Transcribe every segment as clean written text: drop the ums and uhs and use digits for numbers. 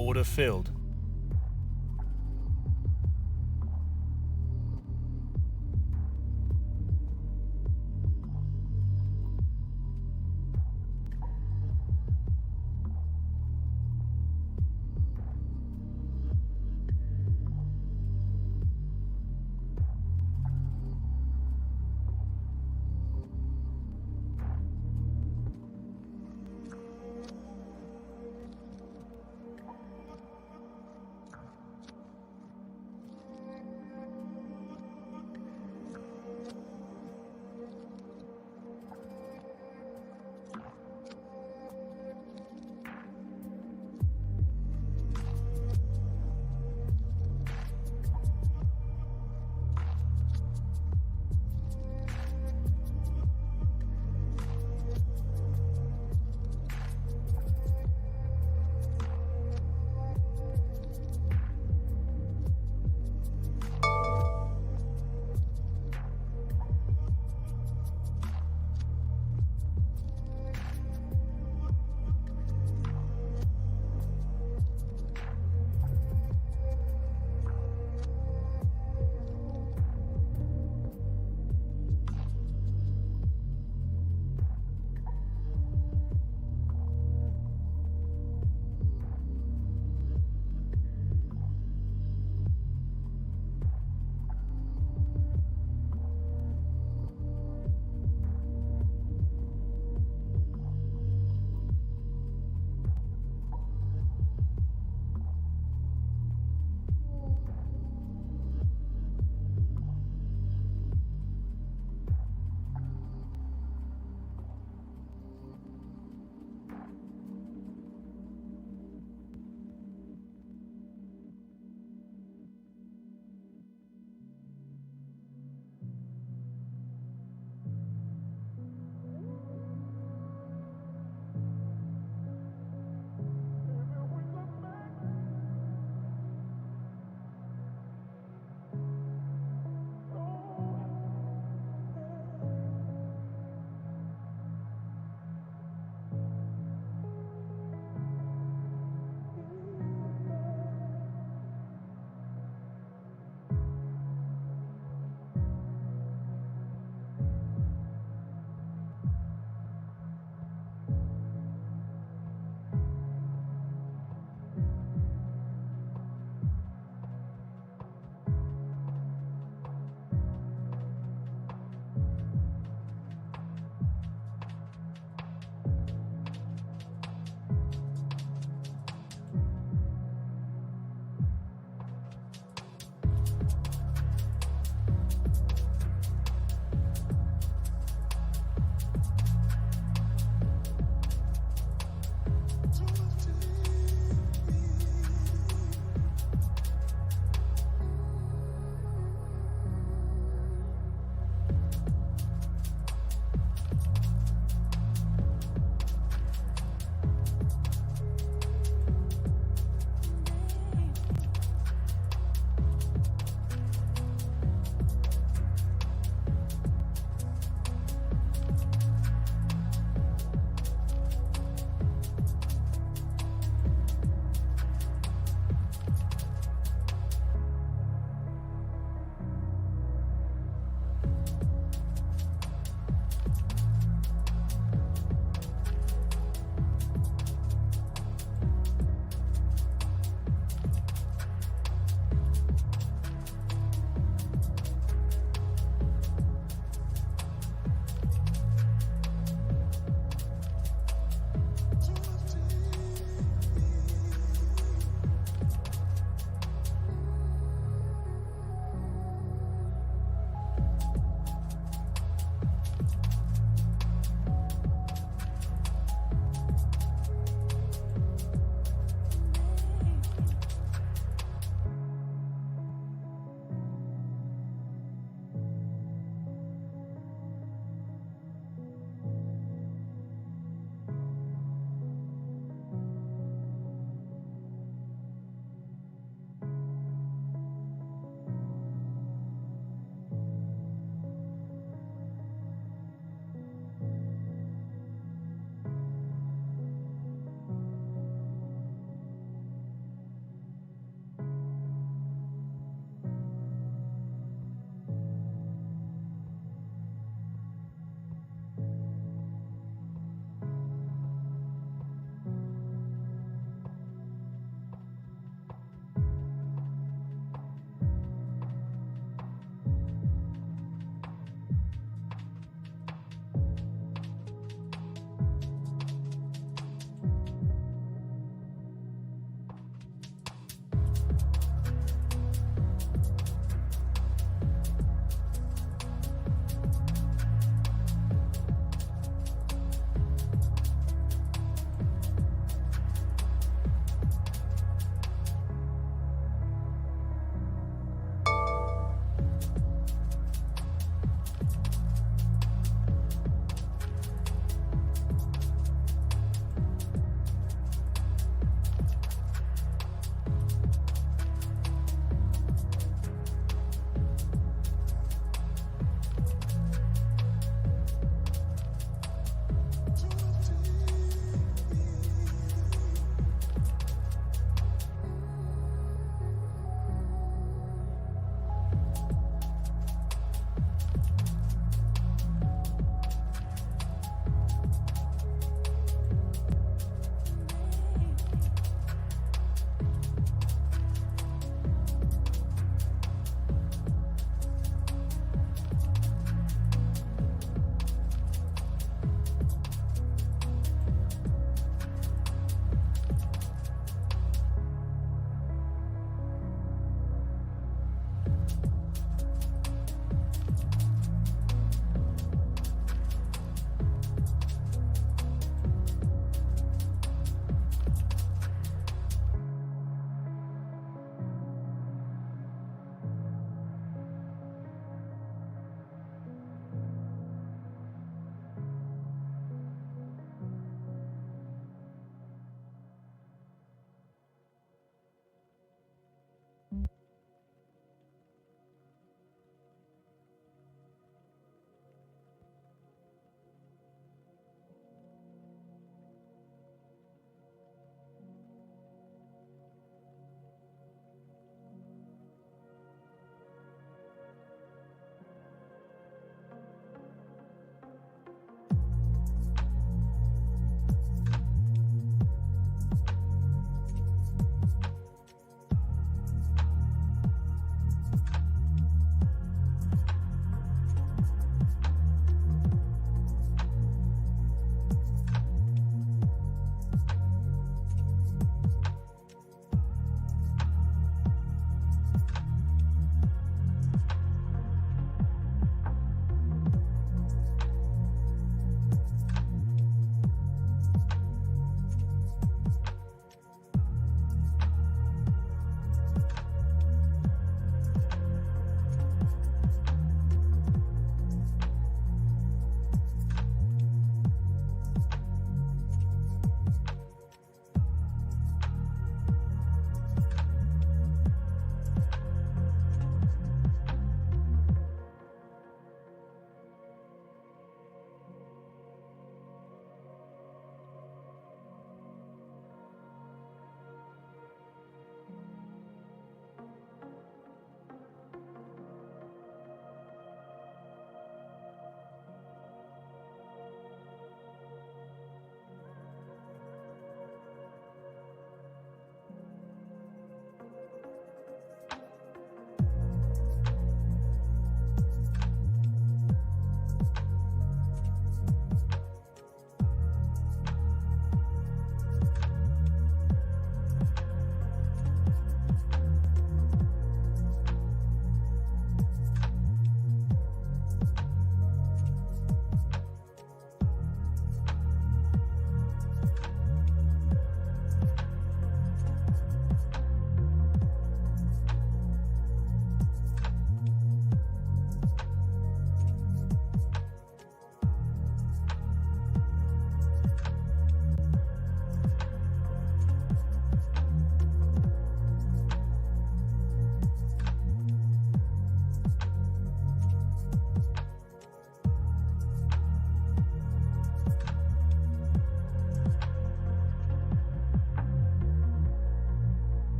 Order filled.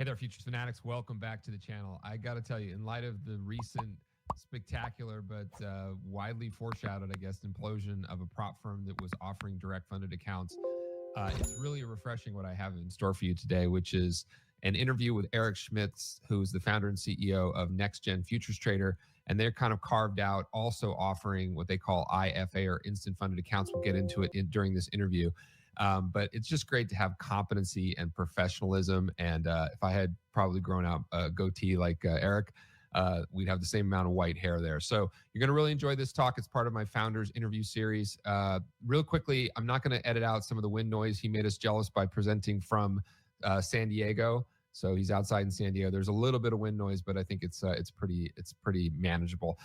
Hey there, Futures Fanatics. Welcome back to the channel. I got to tell you, in light of the recent spectacular but widely foreshadowed, I guess, implosion of a prop firm that was offering direct funded accounts, it's really refreshing what I have in store for you today, which is an interview with Eric Schmitz, who's the founder and CEO of NextGen Futures Trader. And they're kind of carved out, also offering what they call IFA or instant funded accounts. We'll get into it during this interview. But it's just great to have competency and professionalism. And if I had probably grown out a goatee like Eric, we'd have the same amount of white hair there. So you're going to really enjoy this talk. It's part of my founders interview series. Real quickly, I'm not going to edit out some of the wind noise. He made us jealous by presenting from San Diego. So he's outside in San Diego. There's a little bit of wind noise, but I think it's pretty manageable.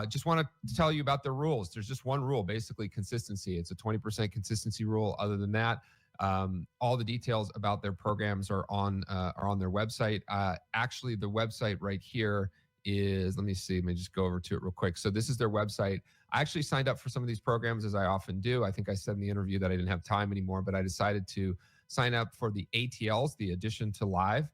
Just want to tell you about the rules. There's just one rule, basically consistency. It's a 20% consistency rule. Other than that, all the details about their programs are on their website. Actually, the website right here is, let me just go over to it real quick. So this is their website. I actually signed up for some of these programs, as I often do. I think I said in the interview that I didn't have time anymore, but I decided to sign up for the ATLs, the Addition to Live,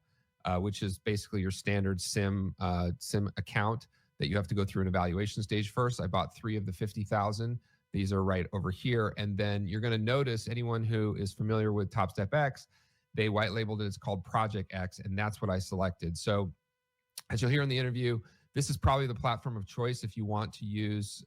which is basically your standard sim account that you have to go through an evaluation stage first. I bought 3 of the 50,000. These are right over here. And then you're going to notice, anyone who is familiar with Top Step X, they white labeled it. It's called Project X, and that's what I selected. So as you'll hear in the interview, this is probably the platform of choice if you want to use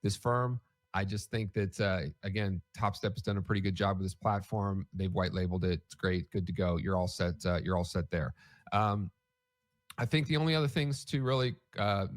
this firm. I just think that, again, Top Step has done a pretty good job with this platform. They've white labeled it. It's great. Good to go. You're all set. You're all set there. I think the only other things to really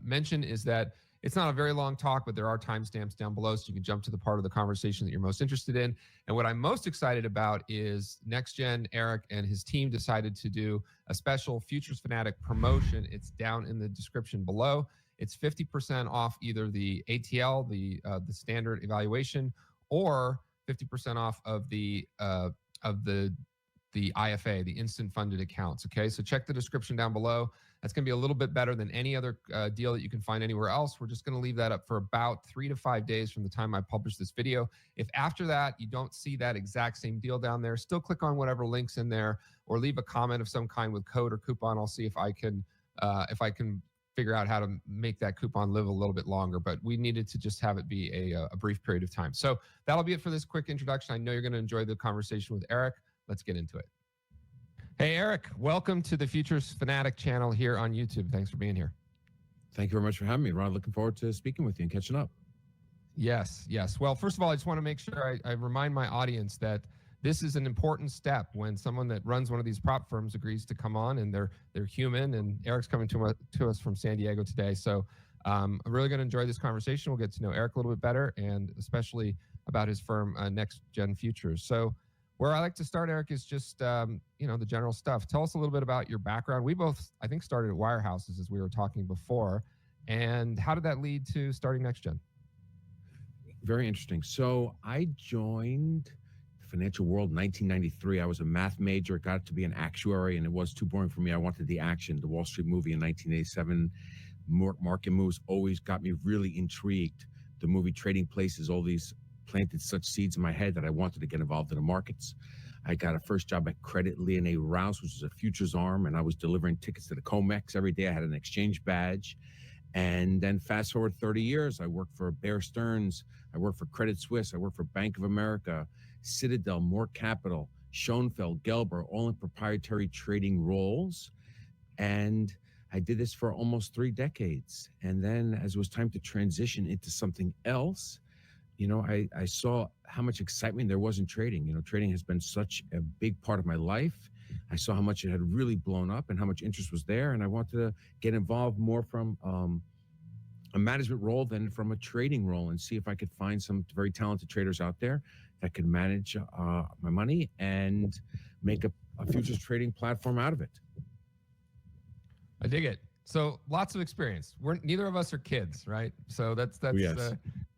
mention is that it's not a very long talk, but there are timestamps down below, so you can jump to the part of the conversation that you're most interested in. And what I'm most excited about is NextGen, Eric and his team decided to do a special Futures Fanatic promotion. It's down in the description below. It's 50% off either the ATL, the standard evaluation, or 50% off of the IFA, the instant funded accounts. Okay, so check the description down below. That's going to be a little bit better than any other deal that you can find anywhere else. We're just going to leave that up for about 3 to 5 days from the time I publish this video. If after that you don't see that exact same deal down there, still click on whatever links in there, or leave a comment of some kind with code or coupon. I'll see if I can figure out how to make that coupon live a little bit longer, but we needed to just have it be a brief period of time. So that'll be it for this quick introduction. I know you're going to enjoy the conversation with Eric. Let's get into it. Hey, Eric, welcome to the Futures Fanatic channel here on YouTube. Thanks for being here. Thank you very much for having me, Ron. Looking forward to speaking with you and catching up. Yes. Well, first of all, I just want to make sure I remind my audience that this is an important step when someone that runs one of these prop firms agrees to come on, and they're human. And Eric's coming to us from San Diego today, so I'm really going to enjoy this conversation. We'll get to know Eric a little bit better, and especially about his firm, NextGen Futures. So where I like to start, Eric, is just the general stuff. Tell us a little bit about your background. We both, I think, started at wirehouses, as we were talking before. And how did that lead to starting NextGen? Very interesting. So I joined financial world in 1993. I was a math major, got to be an actuary, and it was too boring for me. I wanted the action. The Wall Street movie in 1987, market moves always got me really intrigued. The movie Trading Places, all these planted such seeds in my head that I wanted to get involved in the markets. I got a first job at Credit Lyonnais Rouse, which is a futures arm, and I was delivering tickets to the COMEX every day. I had an exchange badge. And then fast forward 30 years, I worked for Bear Stearns, I worked for Credit Suisse, I worked for Bank of America, Citadel, Moore Capital, Schoenfeld, Gelber, all in proprietary trading roles. And I did this for almost 3 decades. And then as it was time to transition into something else, I saw how much excitement there was in trading. Trading has been such a big part of my life. I saw how much it had really blown up and how much interest was there. And I wanted to get involved more from a management role than from a trading role, and see if I could find some very talented traders out there that could manage my money and make a futures trading platform out of it. I dig it. So lots of experience. Neither of us are kids, right? So that's Yes.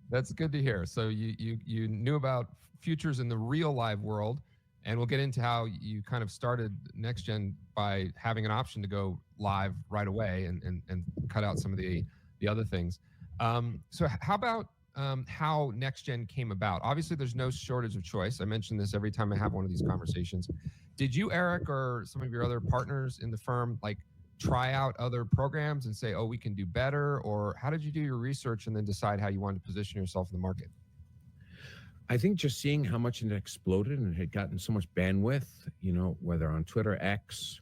That's good to hear. So you knew about futures in the real live world, and we'll get into how you kind of started NextGen by having an option to go live right away and cut out some of the other things. So how about how NextGen came about? Obviously, there's no shortage of choice. I mention this every time I have one of these conversations. Did you, Eric, or some of your other partners in the firm, like try out other programs and say, oh, we can do better? Or how did you do your research and then decide how you wanted to position yourself in the market? I think just seeing how much it exploded and it had gotten so much bandwidth, whether on Twitter X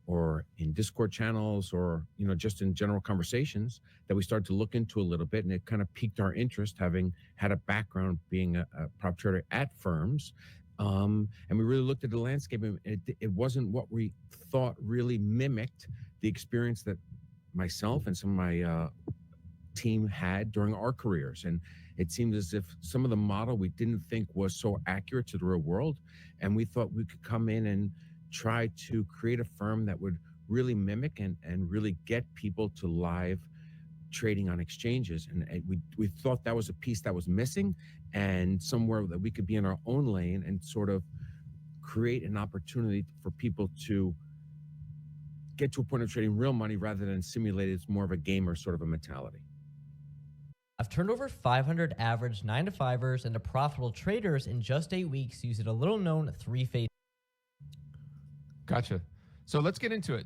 or in Discord channels or, just in general conversations, that we started to look into a little bit, and it kind of piqued our interest, having had a background being a prop trader at firms. And we really looked at the landscape, and it wasn't what we thought really mimicked the experience that myself and some of my team had during our careers. And it seemed as if some of the model we didn't think was so accurate to the real world. And we thought we could come in and try to create a firm that would really mimic and really get people to live trading on exchanges. And we thought that was a piece that was missing, and somewhere that we could be in our own lane and sort of create an opportunity for people to get to a point of trading real money rather than simulated. It's more of a game or sort of a mentality. I've turned over 500 average 9-to-5ers into profitable traders in just 8 weeks using a little known three-phase. Gotcha. So let's get into it.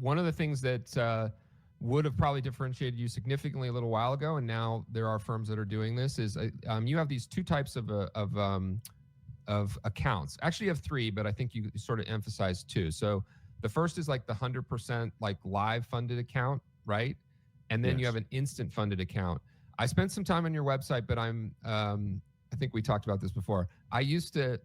One of the things that would have probably differentiated you significantly a little while ago, and now there are firms that are doing this, is you have these two types of accounts. Actually, you have three, but I think you sort of emphasize two. So the first is like the 100% like live funded account, right? And then you have an instant funded account. I spent some time on your website, but I think we talked about this before. I used to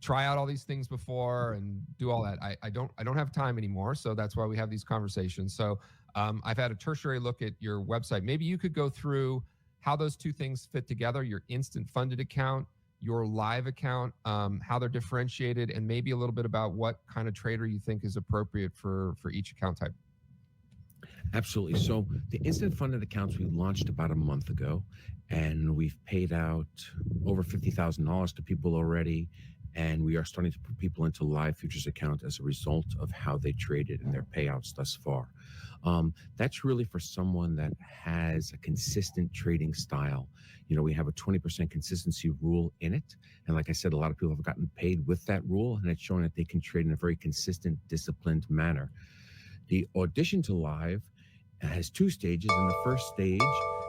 try out all these things before and do all that. I don't have time anymore, so that's why we have these conversations. So I've had a tertiary look at your website. Maybe you could go through how those two things fit together: your instant funded account, your live account, how they're differentiated, and maybe a little bit about what kind of trader you think is appropriate for each account type. Absolutely. So the instant funded accounts we launched about a month ago, and we've paid out over $50,000 to people already. And we are starting to put people into live futures account as a result of how they traded and their payouts thus far. That's really for someone that has a consistent trading style. We have a 20% consistency rule in it. And like I said, a lot of people have gotten paid with that rule, and it's showing that they can trade in a very consistent, disciplined manner. The audition to live has two stages. And the first stage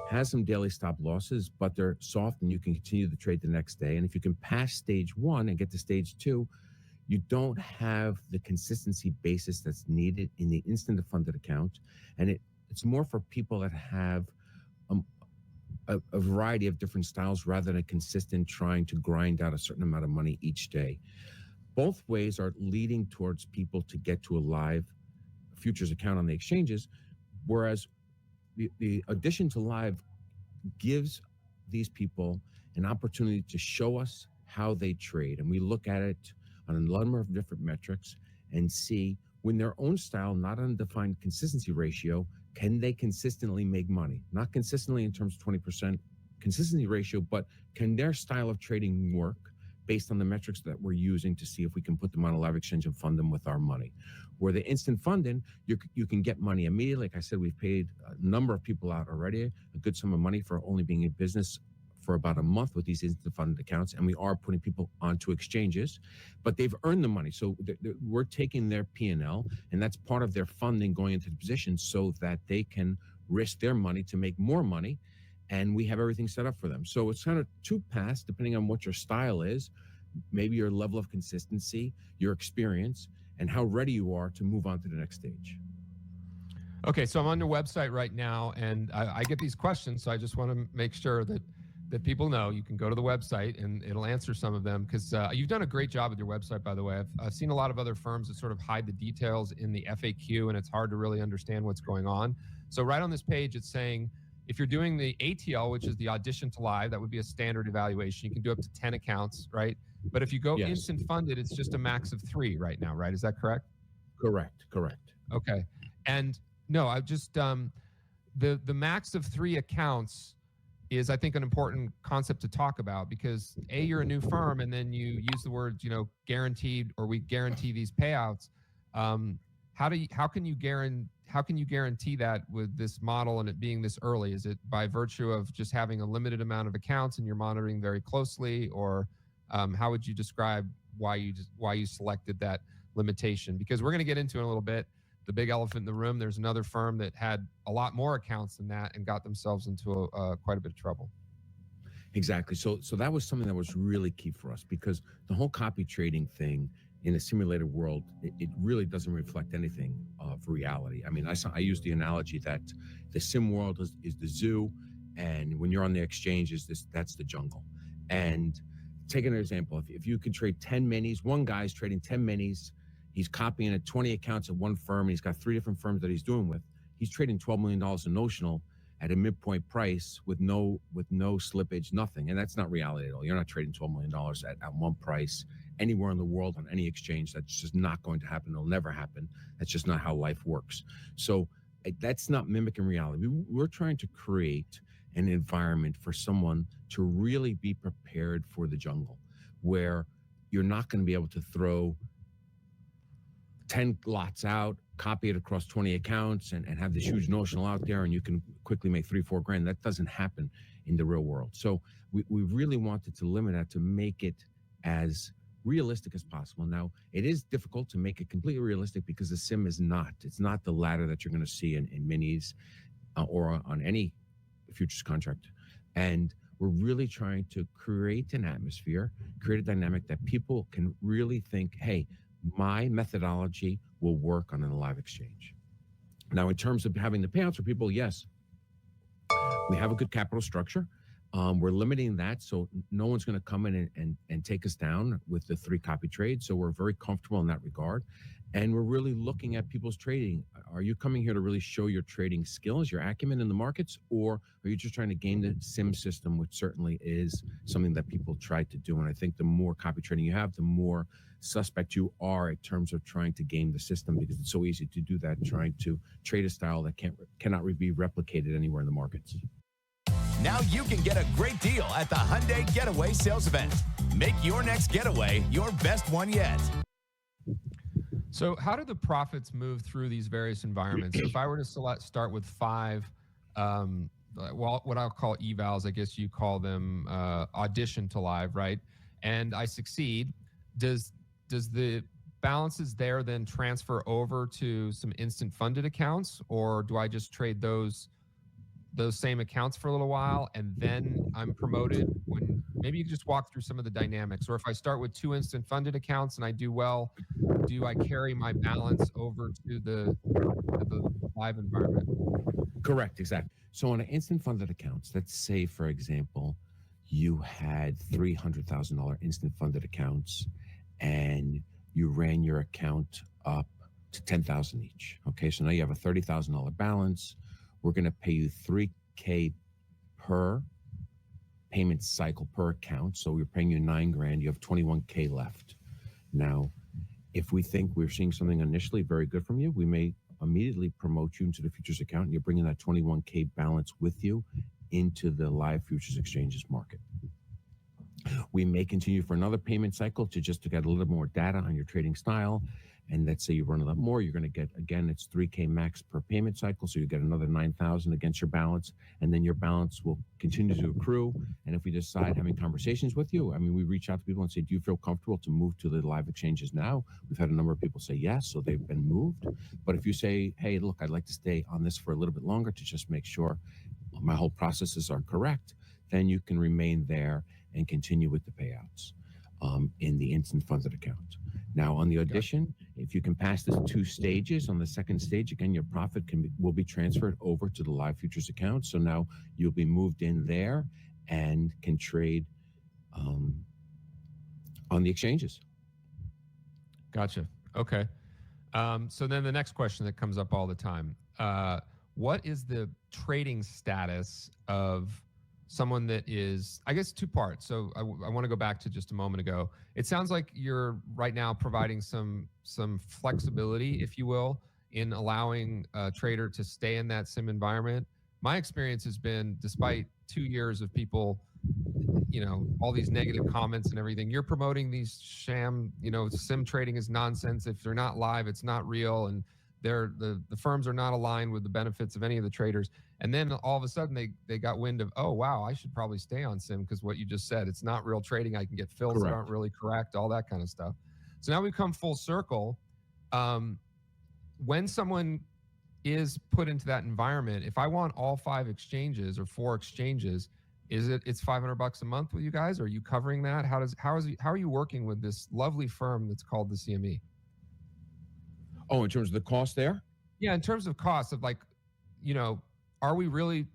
has some daily stop losses, but they're soft and you can continue the trade the next day. And if you can pass stage one and get to stage two, you don't have the consistency basis that's needed in the instant funded account. And it's more for people that have a variety of different styles rather than a consistent trying to grind out a certain amount of money each day. Both ways are leading towards people to get to a live futures account on the exchanges, whereas the addition to live gives these people an opportunity to show us how they trade. And we look at it on a number of different metrics and see, when their own style, not on a defined consistency ratio, can they consistently make money? Not consistently in terms of 20% consistency ratio, but can their style of trading work based on the metrics that we're using to see if we can put them on a live exchange and fund them with our money. Where the instant funding, you can get money immediately. Like I said, we've paid a number of people out already, a good sum of money for only being in business for about a month with these instant funded accounts. And we are putting people onto exchanges, but they've earned the money. So we're taking their P&L, and that's part of their funding going into the position so that they can risk their money to make more money. And we have everything set up for them. So it's kind of two paths, depending on what your style is, maybe your level of consistency, your experience, and how ready you are to move on to the next stage. Okay, so I'm on your website right now, and I get these questions, so I just want to make sure that people know. You can go to the website, and it'll answer some of them, because you've done a great job with your website, by the way. I've seen a lot of other firms that sort of hide the details in the FAQ, and it's hard to really understand what's going on. So right on this page, it's saying, if you're doing the ATL, which is the audition to live, that would be a standard evaluation. You can do up to 10 accounts, right? But if you go instant funded, it's just a max of 3 right now, right? Is that correct? Correct. Okay. And no, I just, the max of 3 accounts is, I think, an important concept to talk about, because A, you're a new firm, and then you use the words, guaranteed, or we guarantee these payouts. How can you guarantee that with this model and it being this early? Is it by virtue of just having a limited amount of accounts and you're monitoring very closely, or how would you describe why you selected that limitation, because we're going to get into it in a little bit. The big elephant in the room, there's another firm that had a lot more accounts than that and got themselves into quite a bit of trouble. Exactly. So that was something that was really key for us, because the whole copy trading thing in a simulated world, it really doesn't reflect anything of reality. I mean, I use the analogy that the sim world is the zoo, and when you're on the exchanges, that's the jungle. And take an example: if you could trade 10 minis, one guy's trading 10 minis, he's copying at 20 accounts at one firm, and he's got 3 different firms that he's doing with. He's trading $12 million in notional at a midpoint price with no slippage, nothing. And that's not reality at all. You're not trading $12 million at one price anywhere in the world on any exchange. That's just not going to happen. It'll never happen. That's just not how life works. So that's not mimicking reality. We're trying to create an environment for someone to really be prepared for the jungle, where you're not going to be able to throw 10 lots out, copy it across 20 accounts, and have this huge notional out there, and you can quickly make 3-4 grand. That doesn't happen in the real world. So we really wanted to limit that, to make it as realistic as possible. Now, it is difficult to make it completely realistic, because the sim is not. It's not the ladder that you're going to see in minis or on any futures contract. And we're really trying to create an atmosphere, create a dynamic that people can really think, hey, my methodology will work on a live exchange. Now, in terms of having the payouts for people, yes, we have a good capital structure. We're limiting that, so no one's going to come in and take us down with the 3 copy trades. So we're very comfortable in that regard. And we're really looking at people's trading. Are you coming here to really show your trading skills, your acumen in the markets, or are you just trying to game the sim system, which certainly is something that people try to do? And I think the more copy trading you have, the more suspect you are in terms of trying to game the system, because it's so easy to do that, trying to trade a style that cannot be replicated anywhere in the markets. Now you can get a great deal at the Hyundai Getaway Sales Event. Make your next getaway your best one yet. So how do the profits move through these various environments? So if I were to start with 5, what I'll call evals, I guess you call them audition to live, right? And I succeed. Does the balances there then transfer over to some instant funded accounts, or do I just trade those same accounts for a little while and then I'm promoted? When maybe you just walk through some of the dynamics. Or if I start with 2 instant funded accounts and I do well, do I carry my balance over to the live environment? Correct, exactly. So on an instant funded accounts, let's say, for example, you had $300,000 instant funded accounts and you ran your account up to 10,000 each. Okay, so now you have a $30,000 balance. We're going to pay you $3K per payment cycle per account. So we're paying you $9 grand. You have $21K left. Now, if we think we're seeing something initially very good from you, we may immediately promote you into the futures account, and you're bringing that $21K balance with you into the live futures exchanges market. We may continue for another payment cycle to get a little more data on your trading style. And let's say you run a lot more, you're going to get, again, it's $3K max per payment cycle. So you get another 9,000 against your balance, and then your balance will continue to accrue. And if we decide having conversations with you, I mean, we reach out to people and say, do you feel comfortable to move to the live exchanges now? We've had a number of people say yes, so they've been moved. But if you say, hey, look, I'd like to stay on this for a little bit longer to just make sure my whole processes are correct, then you can remain there and continue with the payouts in the instant funded account. Now, on the audition, if you can pass the 2 stages, on the second stage, again, your profit will be transferred over to the live futures account. So now you'll be moved in there and can trade on the exchanges. Gotcha. Okay. So then the next question that comes up all the time, what is the trading status of someone that is, I guess, 2 parts. So I want to go back to just a moment ago. It sounds like you're right now providing some flexibility, if you will, in allowing a trader to stay in that sim environment. My experience has been, despite 2 years of people, all these negative comments and everything, you're promoting these sham, sim trading is nonsense. If they're not live, it's not real. And the firms are not aligned with the benefits of any of the traders. And then all of a sudden they got wind of, oh wow, I should probably stay on sim, because what you just said, it's not real trading. I can get fills that Correct. aren't really correct, all that kind of stuff. So now we've come full circle. When someone is put into that environment, if I want all 5 exchanges or 4 exchanges, it's $500 a month with you guys? Are you covering that? How are you working with this lovely firm that's called the CME? Oh, in terms of the cost there? Yeah, in terms of cost of, like, are we really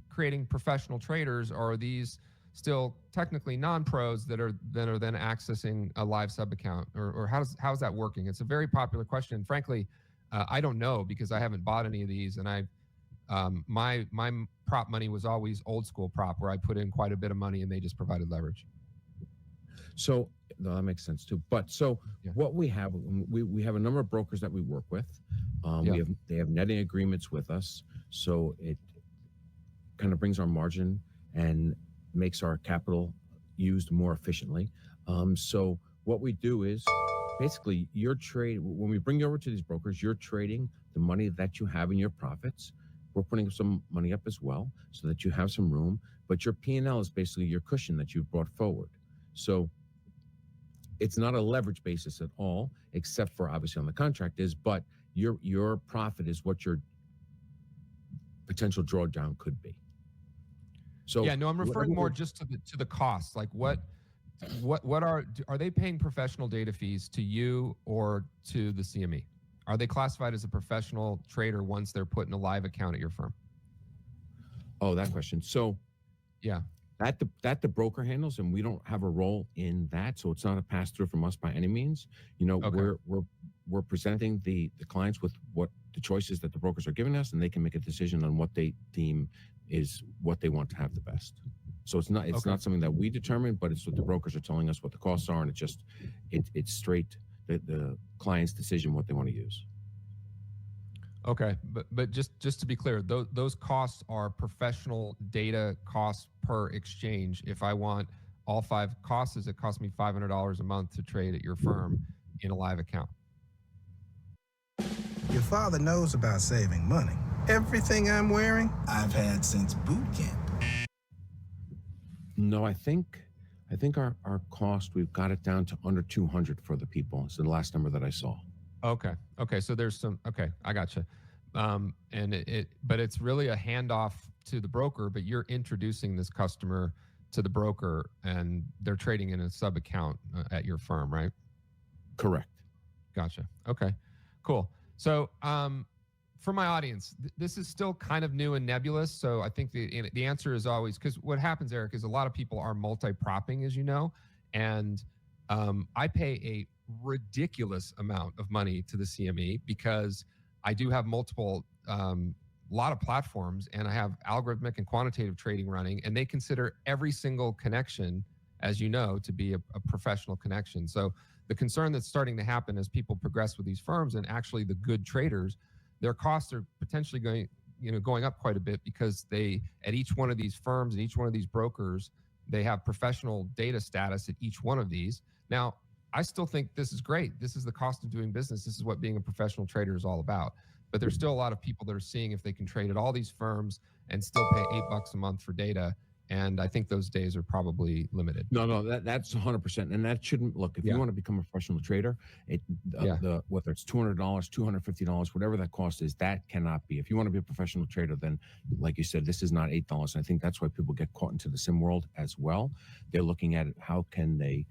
creating professional traders, or are these still technically non-pros that are then accessing a live sub account, or how's that working? It's a very popular question. And frankly, I don't know, because I haven't bought any of these, and my prop money was always old school prop, where I put in quite a bit of money and they just provided leverage. So no, that makes sense too. But so Yeah. what we have a number of brokers that we work with. Yeah. They have netting agreements with us, so it kind of brings our margin and makes our capital used more efficiently. So what we do is basically when we bring you over to these brokers, you're trading the money that you have in your profits. We're putting some money up as well so that you have some room, but your P&L is basically your cushion that you've brought forward. So it's not a leverage basis at all, except for obviously on the contract is, but your profit is what your potential drawdown could be. So Yeah, no, I'm referring more just to the cost. Like what are they paying professional data fees to you or to the CME? Are they classified as a professional trader once they're put in a live account at your firm? Oh, that question. So Yeah. that the broker handles, and we don't have a role in that, so it's not a pass through from us by any means. Okay. We're presenting the clients with what the choices that the brokers are giving us, and they can make a decision on what they deem is what they want to have the best. So it's not something that we determine, but it's what the brokers are telling us what the costs are, and it's straight the client's decision what they want to use. Okay, but just to be clear, those costs are professional data costs per exchange. If I want all 5 costs, it costs me $500 a month to trade at your firm in a live account. Your father knows about saving money. Everything I'm wearing, I've had since boot camp. No, I think our cost, we've got it down to under 200 for the people. It's the last number that I saw. Okay. So there's some. Okay, I gotcha. But it's really a handoff to the broker. But you're introducing this customer to the broker, and they're trading in a sub account at your firm, right? Correct. Gotcha. Okay, cool. So, for my audience, this is still kind of new and nebulous. So I think the answer is always, because what happens, Eric, is a lot of people are multi-propping, as you know, and I pay a ridiculous amount of money to the CME because I do have multiple, lot of platforms, and I have algorithmic and quantitative trading running, and they consider every single connection, as you know, to be a professional connection. So the concern that's starting to happen as people progress with these firms, and actually the good traders, their costs are potentially going up quite a bit, because they, at each one of these firms and each one of these brokers, they have professional data status at each one of these. Now, I still think this is great. This is the cost of doing business. This is what being a professional trader is all about. But there's still a lot of people that are seeing if they can trade at all these firms and still pay $8 a month for data. And I think those days are probably limited. No, that's 100%, and that shouldn't look. If you want to become a professional trader, whether it's $200, $250, whatever that cost is, that cannot be. If you want to be a professional trader, then, like you said, this is not $8. And I think that's why people get caught into the sim world as well. They're looking at it, how can they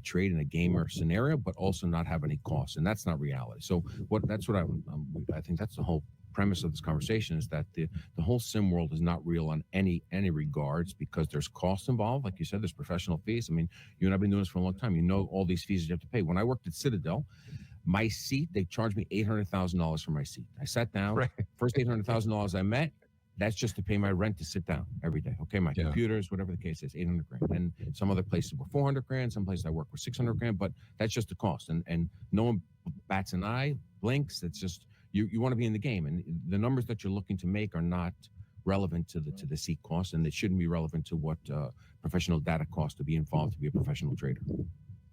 trade in a gamer scenario, but also not have any costs, and that's not reality. So I think that's the whole premise of this conversation, is that the whole sim world is not real on any regards, because there's costs involved. Like you said, there's professional fees. I mean, you and I've been doing this for a long time. You know all these fees you have to pay. When I worked at Citadel, my seat, they charged me $800,000 for my seat. I sat down. Right. First $800,000 I met, that's just to pay my rent to sit down every day. Okay, my computers, whatever the case is, $800,000. And some other places were $400,000. Some places I work were $600,000. But that's just the cost. And no one bats an eye, blinks. It's just, you want to be in the game, and the numbers that you're looking to make are not relevant to the seat cost, and it shouldn't be relevant to what professional data costs to be involved to be a professional trader.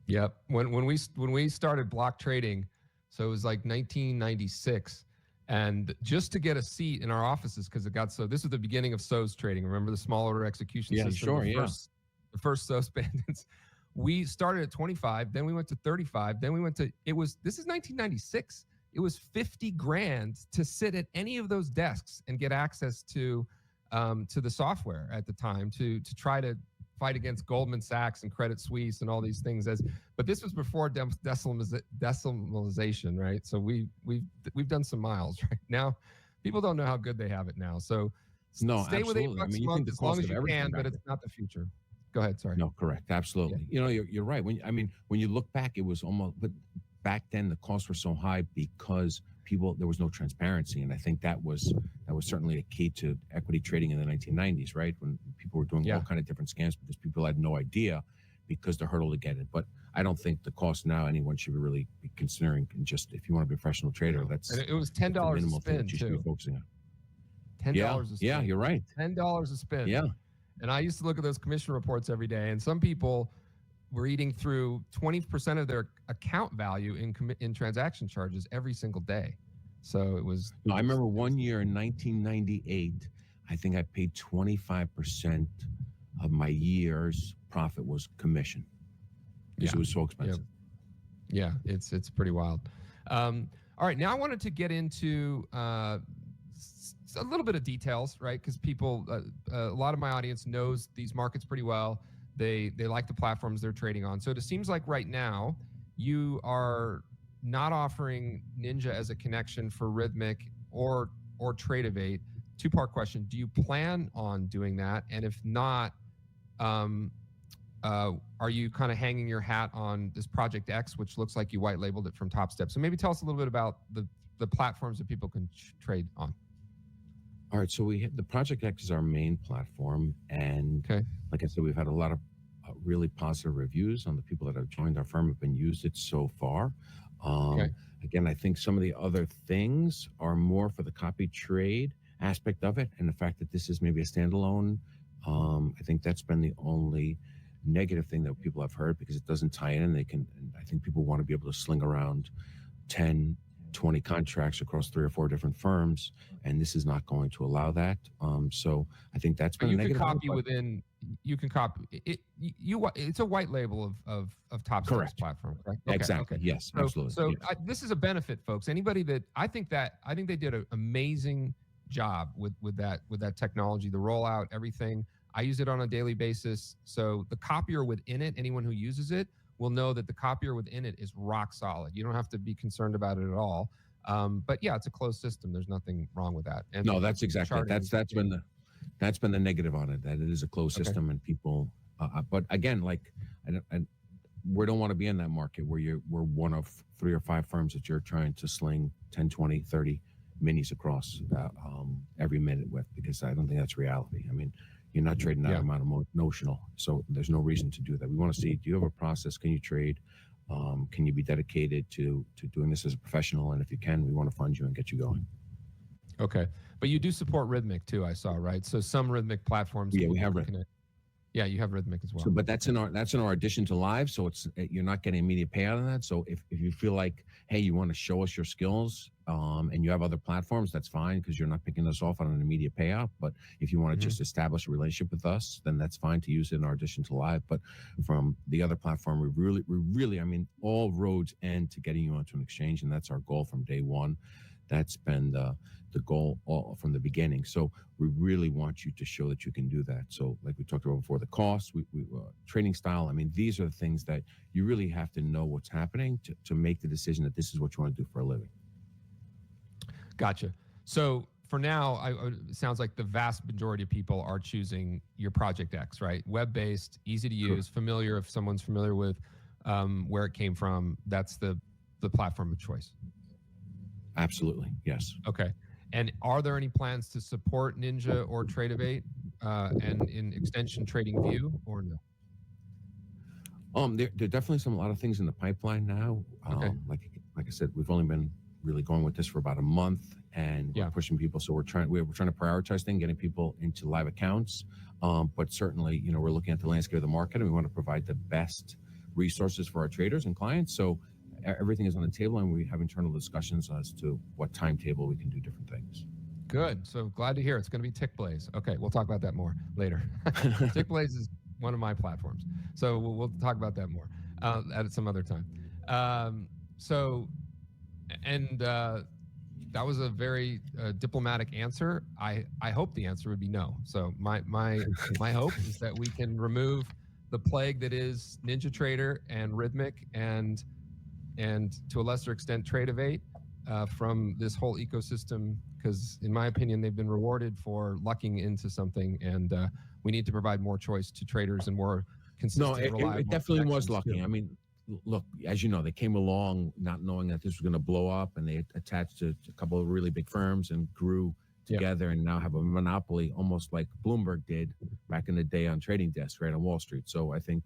Yep. When we started block trading, so it was like 1996. And just to get a seat in our offices, because it got so, this was the beginning of SOS trading. Remember the small order execution Yeah, system? sure, The first SOS bandits. We started at 25, then we went to 35, then we went to, this is 1996. It was 50 grand to sit at any of those desks and get access to the software at the time to try to fight against Goldman Sachs and Credit Suisse and all these things. But this was before decimalization, right? So we've done some miles right now. People don't know how good they have it now. So No, stay with $8 absolutely. I mean, a you month think the as long cost as of you everything can, back but it's not the future. Go ahead. Sorry. No, correct. Absolutely. You know, you're right. When you look back, it was almost, but back then the costs were so high because there was no transparency. And I think that was certainly a key to equity trading in the 1990s, right? When people were doing all kind of different scams because people had no idea because the hurdle to get it. But I don't think the cost now anyone should really be considering. And just if you want to be a professional trader, that's and it was $10 a spin you should be focusing on. $10 a spin. Yeah, you're right. $10 a spin. Yeah. And I used to look at those commission reports every day, and some people were eating through 20% of their account value in transaction charges every single day. So it was. No, I remember one year in 1998, I think I paid 25% of my year's profit was commission because it was so expensive. Yeah, it's pretty wild. All right, now I wanted to get into a little bit of details, right? Because people, a lot of my audience knows these markets pretty well. They like the platforms they're trading on. So it seems like right now you are not offering Ninja as a connection for Rhythmic or Tradevate. Two-part question: do you plan on doing that? And if not, are you kind of hanging your hat on this Project X, which looks like you white labeled it from Top Step? So maybe tell us a little bit about the platforms that people can trade on. All right, so the Project X is our main platform, and like I said, we've had a lot of really positive reviews on the people that have joined our firm have been used it so far. Again, I think some of the other things are more for the copy trade aspect of it, and the fact that this is maybe a standalone. I think that's been the only negative thing that people have heard because it doesn't tie in. And I think people want to be able to sling around 10, 20 contracts across 3 or 4 different firms, and this is not going to allow that. So I think that's been you negative. You can copy it. It's a white label of Top Step's platform, correct? Exactly. Yes, absolutely. So yes. This is a benefit, folks. Anybody that I think they did an amazing job with that technology, the rollout, everything. I use it on a daily basis. So the copier within it, anyone who uses it will know that the copier within it is rock solid. You don't have to be concerned about it at all. But yeah, it's a closed system. There's nothing wrong with that. And no, that's exactly that's been the negative on it, that it is a closed system and people. But again, like we don't want to be in that market where we're one of 3 or 5 firms that you're trying to sling 10, 20, 30 minis across every minute with, because I don't think that's reality. I mean, you're not trading that amount of notional, so there's no reason to do that. We want to see, do you have a process? Can you trade? Can you be dedicated to doing this as a professional? And if you can, we want to fund you and get you going. Okay, but you do support Rhythmic too, I saw, right? So some Rhythmic platforms. Yeah, we have Rhythmic. Yeah, you have Rhythmic as well. So, but that's in our addition to live. So you're not getting immediate payout on that. So if you feel like, hey, you want to show us your skills, and you have other platforms, that's fine because you're not picking us off on an immediate payout. But if you want to just establish a relationship with us, then that's fine to use it in our addition to live. But from the other platform, we really, I mean, all roads end to getting you onto an exchange, and that's our goal from day one. That's been the goal from the beginning. So we really want you to show that you can do that. So like we talked about before, the cost, trading style. I mean, these are the things that you really have to know what's happening to make the decision that this is what you want to do for a living. Gotcha. So for now, it sounds like the vast majority of people are choosing your Project X, right? Web-based, easy to use, familiar. If someone's familiar with where it came from, that's the platform of choice. Absolutely. Yes. Okay. And are there any plans to support Ninja or Tradevate and in extension TradingView or no? There are definitely a lot of things in the pipeline now. Like I said, we've only been really going with this for about a month, and we're pushing people. So we're trying to prioritize things, getting people into live accounts. But certainly, we're looking at the landscape of the market, and we want to provide the best resources for our traders and clients. So everything is on the table, and we have internal discussions as to what timetable we can do different things. Good. So glad to hear it's going to be TickBlaze. Okay, we'll talk about that more later. TickBlaze is one of my platforms, so we'll talk about that more at some other time. That was a very diplomatic answer. I hope the answer would be no. So my hope is that we can remove the plague that is NinjaTrader and Rhythmic and to a lesser extent Trade-Avate from this whole ecosystem, because in my opinion they've been rewarded for lucking into something, and we need to provide more choice to traders and more consistent. No, it definitely was lucking. I mean, look, as you know, they came along not knowing that this was going to blow up, and they attached to a couple of really big firms and grew together, and now have a monopoly, almost like Bloomberg did back in the day on trading desks, right, on Wall Street. So I think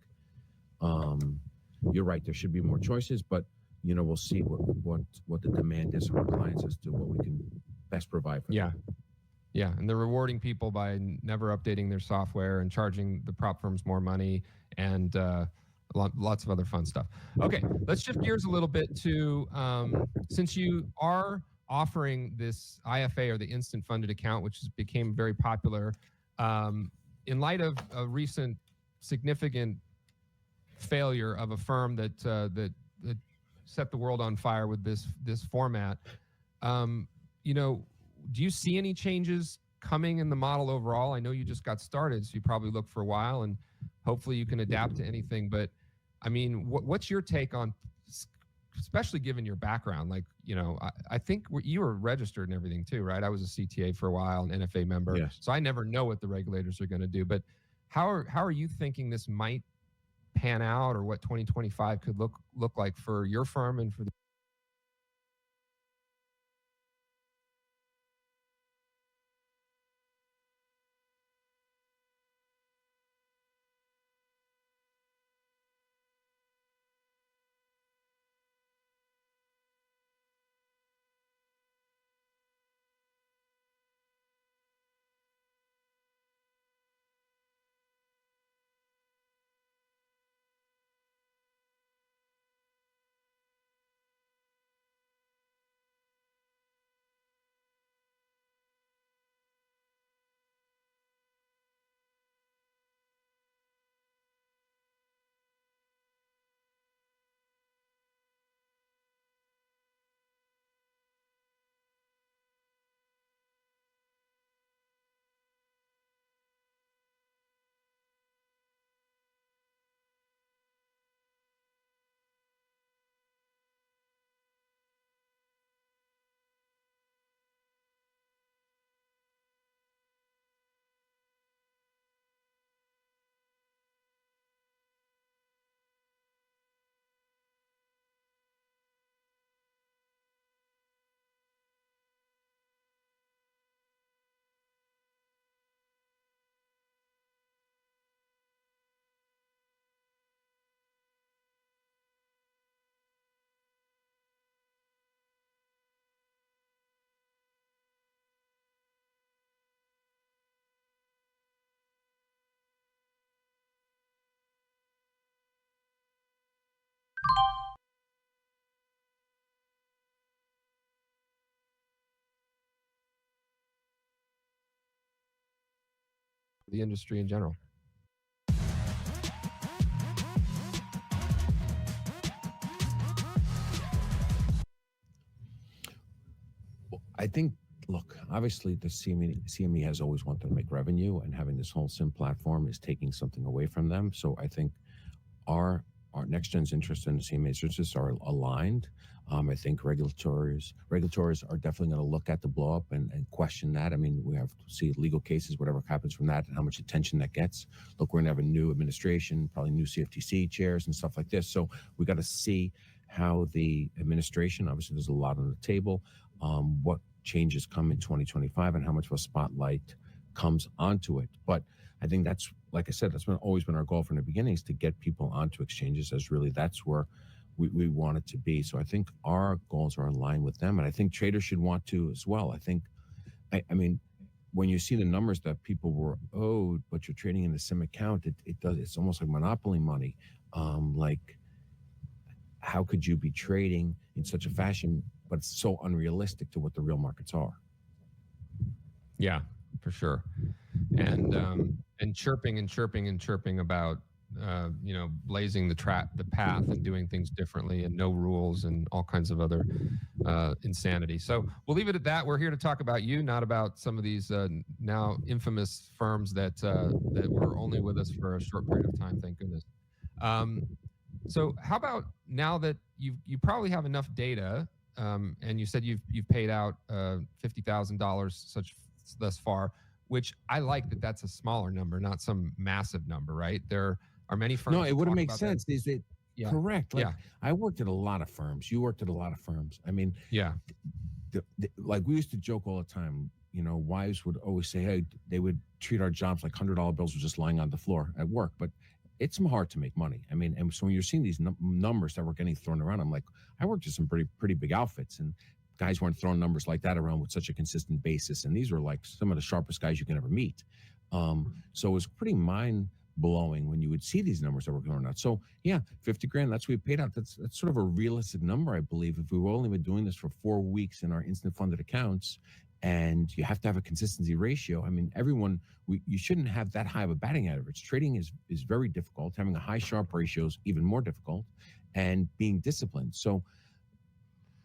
you're right. There should be more choices, but we'll see what the demand is from our clients as to what we can best provide for them. Yeah, and they're rewarding people by never updating their software and charging the prop firms more money and lots of other fun stuff. Okay, let's shift gears a little bit to since you are offering this IFA, or the instant funded account, which became very popular in light of a recent significant failure of a firm that set the world on fire with this format. Do you see any changes coming in the model overall? I know you just got started, so you probably look for a while, and hopefully you can adapt to anything. But I mean, what's your take on, especially given your background? Like, I think you were registered and everything too, right? I was a CTA for a while, an NFA member. Yes. So I never know what the regulators are going to do. But how are you thinking this might pan out, or what 2025 could look like for your firm and for the industry in general? I think, look, obviously the CME has always wanted to make revenue, and having this whole SIM platform is taking something away from them. So I think our NextGen's interest and the CME's interests are aligned. I think regulators are definitely going to look at the blow up and question that. I mean, we have to see legal cases, whatever happens from that, and how much attention that gets. Look, we're going to have a new administration, probably new CFTC chairs and stuff like this. So we got to see how the administration, obviously there's a lot on the table, what changes come in 2025 and how much of a spotlight comes onto it. But I think that's, like I said, that's always been our goal from the beginning, is to get people onto exchanges, as really that's where we want it to be. So I think our goals are in line with them, and I think traders should want to as well. I mean, when you see the numbers that people were owed, but you're trading in the SIM account, it's almost like monopoly money. Like, how could you be trading in such a fashion, but it's so unrealistic to what the real markets are? Yeah, for sure. And chirping and chirping and chirping about blazing the path and doing things differently and no rules and all kinds of other insanity. So we'll leave it at that. We're here to talk about you, not about some of these now infamous firms that were only with us for a short period of time. Thank goodness. So how about now that you probably have enough data, and you said you've paid out $50,000 thus far, which I like that's a smaller number, not some massive number, right? There are many firms. No, it wouldn't make about sense. that. Is it Yeah. correct? Like, Yeah. I worked at a lot of firms. You worked at a lot of firms. I mean, Yeah. like we used to joke all the time. Wives would always say, "Hey," they would treat our jobs like $100 bills were just lying on the floor at work. But it's hard to make money. I mean, and so when you're seeing these numbers that were getting thrown around, I'm like, I worked at some pretty big outfits, and guys weren't throwing numbers like that around with such a consistent basis. And these were like some of the sharpest guys you can ever meet. So it was pretty mind blowing when you would see these numbers that were going out. So yeah, 50 grand, that's what we paid out. That's sort of a realistic number, I believe. If we were only been doing this for 4 weeks in our instant funded accounts, and you have to have a consistency ratio. I mean, you shouldn't have that high of a batting average. Trading is very difficult. Having a high Sharpe ratio is even more difficult, and being disciplined. So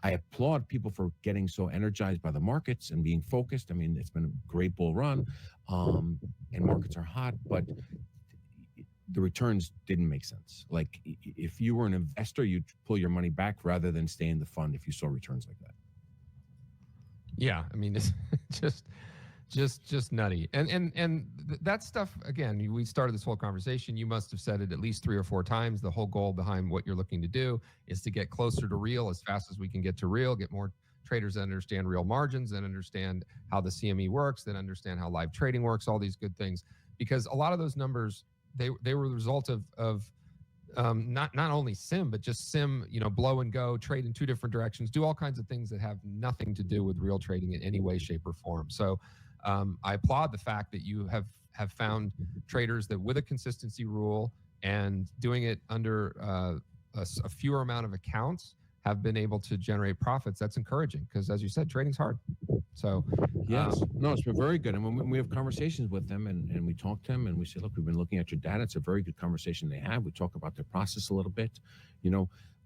I applaud people for getting so energized by the markets and being focused. I mean, it's been a great bull run, and markets are hot, but the returns didn't make sense. Like, if you were an investor, you'd pull your money back rather than stay in the fund if you saw returns like that. Yeah, I mean, it's just nutty. And that stuff, again, we started this whole conversation. You must have said it at least 3 or 4 times. The whole goal behind what you're looking to do is to get closer to real as fast as we can get to real, get more traders that understand real margins and understand how the CME works, then understand how live trading works, all these good things. Because a lot of those numbers, they were the result of not only sim, but just sim, blow and go, trade in 2 different directions, do all kinds of things that have nothing to do with real trading in any way, shape, or form. So I applaud the fact that you have found traders that, with a consistency rule and doing it under a fewer amount of accounts, have been able to generate profits. That's encouraging because, as you said, trading's hard. So yes, no, it's been very good. And when we have conversations with them and we talk to them and we say, look, we've been looking at your data. It's a very good conversation they have. We talk about their process a little bit.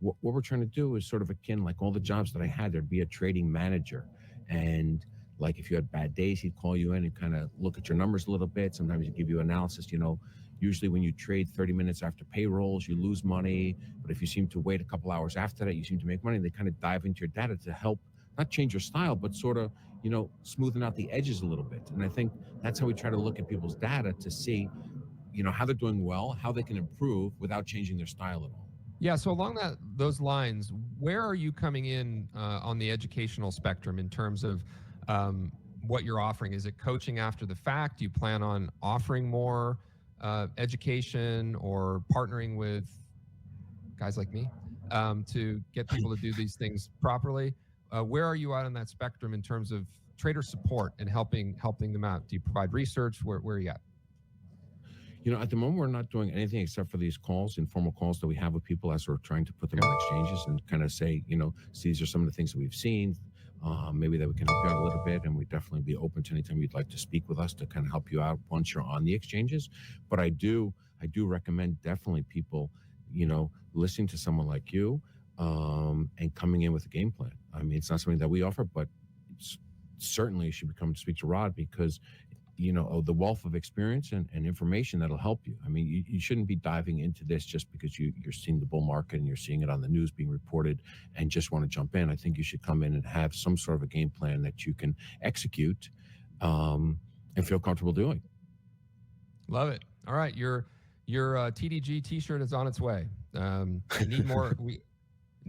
What we're trying to do is sort of akin, like all the jobs that I had, there'd be a trading manager. And like, if you had bad days, he'd call you in and kind of look at your numbers a little bit. Sometimes he'd give you analysis. Usually when you trade 30 minutes after payrolls, you lose money. But if you seem to wait a couple hours after that, you seem to make money. They kind of dive into your data to help not change your style, but sort of, smoothing out the edges a little bit. And I think that's how we try to look at people's data to see, how they're doing well, how they can improve without changing their style at all. Yeah. So along those lines, where are you coming in on the educational spectrum in terms of what you're offering? Is it coaching after the fact? Do you plan on offering more education or partnering with guys like me to get people to do these things properly? Where are you out on that spectrum in terms of trader support and helping them out? Do you provide research? Where are you at? At the moment, we're not doing anything except for these calls, informal calls that we have with people as we're trying to put them on exchanges and kind of say, these are some of the things that we've seen. Maybe that we can help you out a little bit, and we'd definitely be open to anytime you'd like to speak with us to kind of help you out once you're on the exchanges. But I do recommend definitely people, listening to someone like you, and coming in with a game plan. I mean, it's not something that we offer, but certainly you should come to speak to Rod because, of the wealth of experience and information that'll help you. I mean, you shouldn't be diving into this just because you're seeing the bull market and you're seeing it on the news being reported and just want to jump in. I think you should come in and have some sort of a game plan that you can execute and feel comfortable doing. Love it. All right. Your TDG t-shirt is on its way. I need more.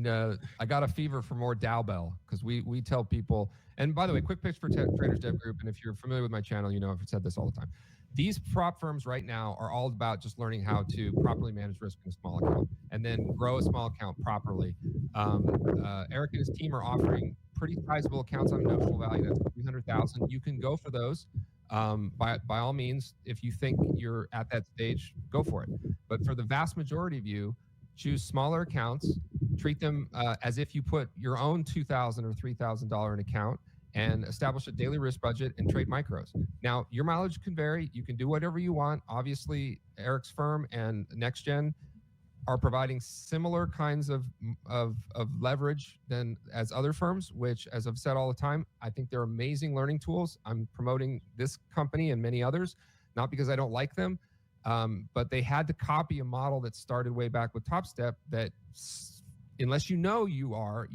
I got a fever for more Dowbell because we tell people, and by the way, quick pitch for Traders Dev Group. And if you're familiar with my channel, I've said this all the time. These prop firms right now are all about just learning how to properly manage risk in a small account and then grow a small account properly. Eric and his team are offering pretty sizable accounts on notional value. That's 300,000. You can go for those. By all means, if you think you're at that stage, go for it. But for the vast majority of you, choose smaller accounts, treat them as if you put your own $2,000 or $3,000 in an account, and establish a daily risk budget and trade micros. Now, your mileage can vary. You can do whatever you want. Obviously, Eric's firm and NextGen are providing similar kinds of leverage than as other firms, which, as I've said all the time, I think they're amazing learning tools. I'm promoting this company and many others, not because I don't like them, but they had to copy a model that started way back with TopStep that unless you know you're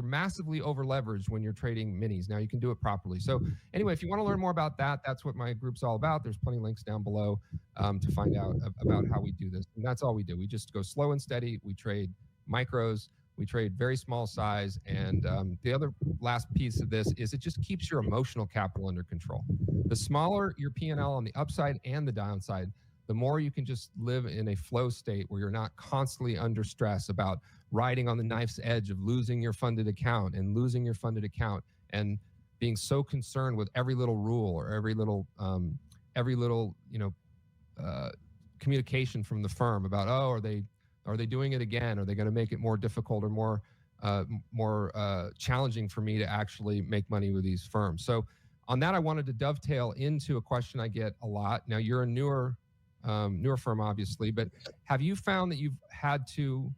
massively over leveraged when you're trading minis. Now you can do it properly. So anyway, if you want to learn more about that, that's what my group's all about. There's plenty of links down below to find out about how we do this. And that's all we do. We just go slow and steady. We trade micros. We trade very small size. And the other last piece of this is it just keeps your emotional capital under control. The smaller your P&L on the upside and the downside, the more you can just live in a flow state where you're not constantly under stress about riding on the knife's edge of losing your funded account and being so concerned with every little rule or every little communication from the firm about, oh, are they doing it again? Are they going to make it more difficult or more challenging for me to actually make money with these firms? So on that, I wanted to dovetail into a question I get a lot. Now, you're a newer firm, obviously, but have you found that you've had to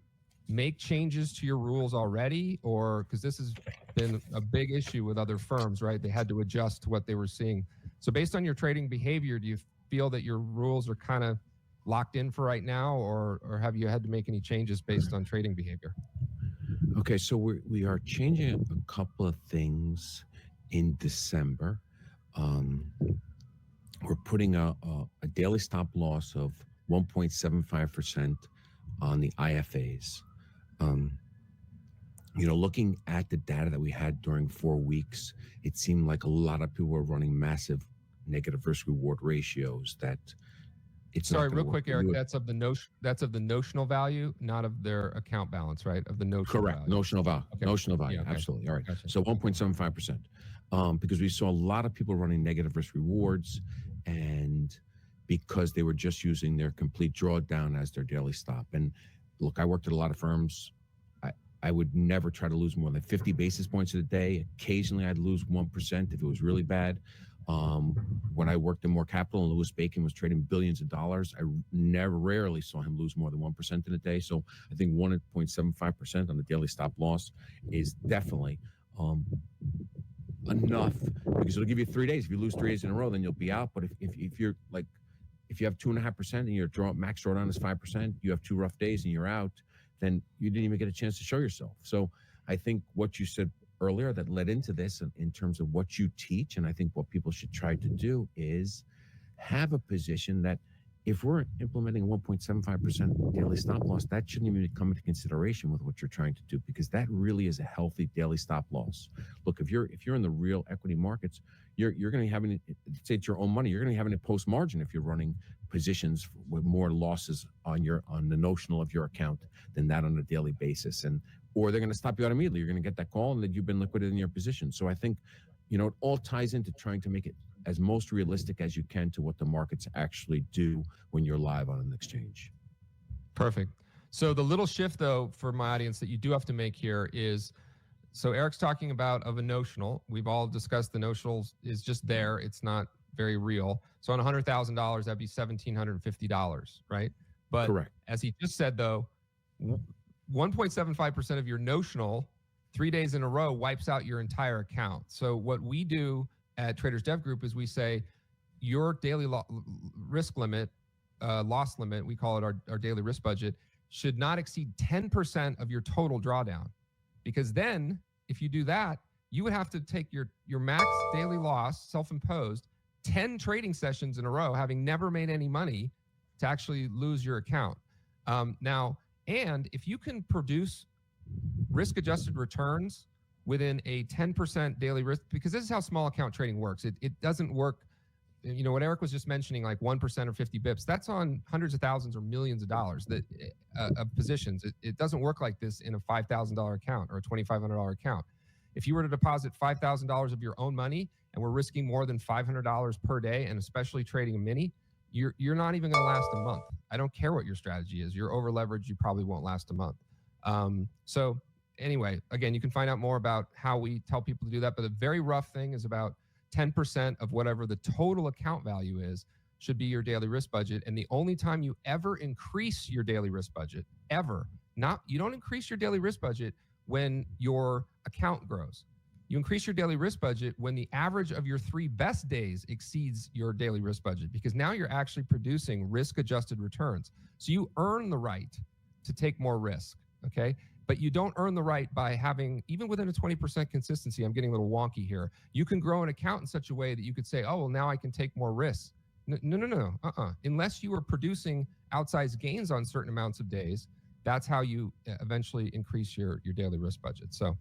make changes to your rules already? Or because this has been a big issue with other firms, right? They had to adjust to what they were seeing. So based on your trading behavior, do you feel that your rules are kind of locked in for right now, or have you had to make any changes based on trading behavior? Okay, so we are changing a couple of things in December. We're putting a daily stop loss of 1.75% on the IFAs. Looking at the data that we had during 4 weeks, it seemed like a lot of people were running massive negative risk reward ratios. That it's sorry, real quick, Eric. That's of the notional value, not of their account balance, right? Of the notional correct value. Notional value. Okay. Notional value. Yeah, okay. Absolutely. All right. Gotcha. So 1.75%, because we saw a lot of people running negative risk rewards, and because they were just using their complete drawdown as their daily stop. And look, I worked at a lot of firms. I would never try to lose more than 50 basis points a day. Occasionally, I'd lose 1% if it was really bad. When I worked in More Capital and Louis Bacon was trading billions of dollars, I rarely saw him lose more than 1% in a day. So I think 1.75% on the daily stop loss is definitely enough, because it'll give you 3 days. If you lose 3 days in a row, then you'll be out. But if you're like, if you have 2.5% and your max drawdown is 5%, you have 2 rough days and you're out, then you didn't even get a chance to show yourself. So I think what you said earlier that led into this in terms of what you teach, and I think what people should try to do is have a position that if we're implementing 1.75% daily stop loss, that shouldn't even come into consideration with what you're trying to do, because that really is a healthy daily stop loss. Look, if you're in the real equity markets, you're going to be having, say it's your own money, you're going to be having a post margin if you're running positions with more losses on the notional of your account than that on a daily basis. Or they're going to stop you out immediately. You're going to get that call and that you've been liquidated in your position. So I think, it all ties into trying to make it as most realistic as you can to what the markets actually do when you're live on an exchange. Perfect. So the little shift, though, for my audience that you do have to make here is, so Eric's talking about of a notional. We've all discussed the notional is just there. It's not very real. So on $100,000, that'd be $1,750, right? But correct. As he just said, though, 1.75% of your notional 3 days in a row wipes out your entire account. So what we do at Traders Dev Group is we say your daily risk limit, loss limit, we call it our daily risk budget, should not exceed 10% of your total drawdown. Because then if you do that, you would have to take your max daily loss, self-imposed, 10 trading sessions in a row, having never made any money, to actually lose your account. And if you can produce risk-adjusted returns within a 10% daily risk, because this is how small account trading works. It doesn't work, what Eric was just mentioning, like 1% or 50 bips, that's on hundreds of thousands or millions of dollars of positions. It doesn't work like this in a $5,000 account or a $2,500 account. If you were to deposit $5,000 of your own money and we're risking more than $500 per day, and especially trading a mini, you're not even going to last a month. I don't care what your strategy is. You're over leveraged. You probably won't last a month. So anyway, again, you can find out more about how we tell people to do that. But the very rough thing is about 10% of whatever the total account value is should be your daily risk budget. And the only time you ever increase your daily risk budget, you don't increase your daily risk budget when your account grows. You increase your daily risk budget when the average of your 3 best days exceeds your daily risk budget, because now you're actually producing risk-adjusted returns. So you earn the right to take more risk, okay? But you don't earn the right by having, even within a 20% consistency, I'm getting a little wonky here, you can grow an account in such a way that you could say, oh, well, now I can take more risks. No. Unless you are producing outsized gains on certain amounts of days, that's how you eventually increase your daily risk budget. So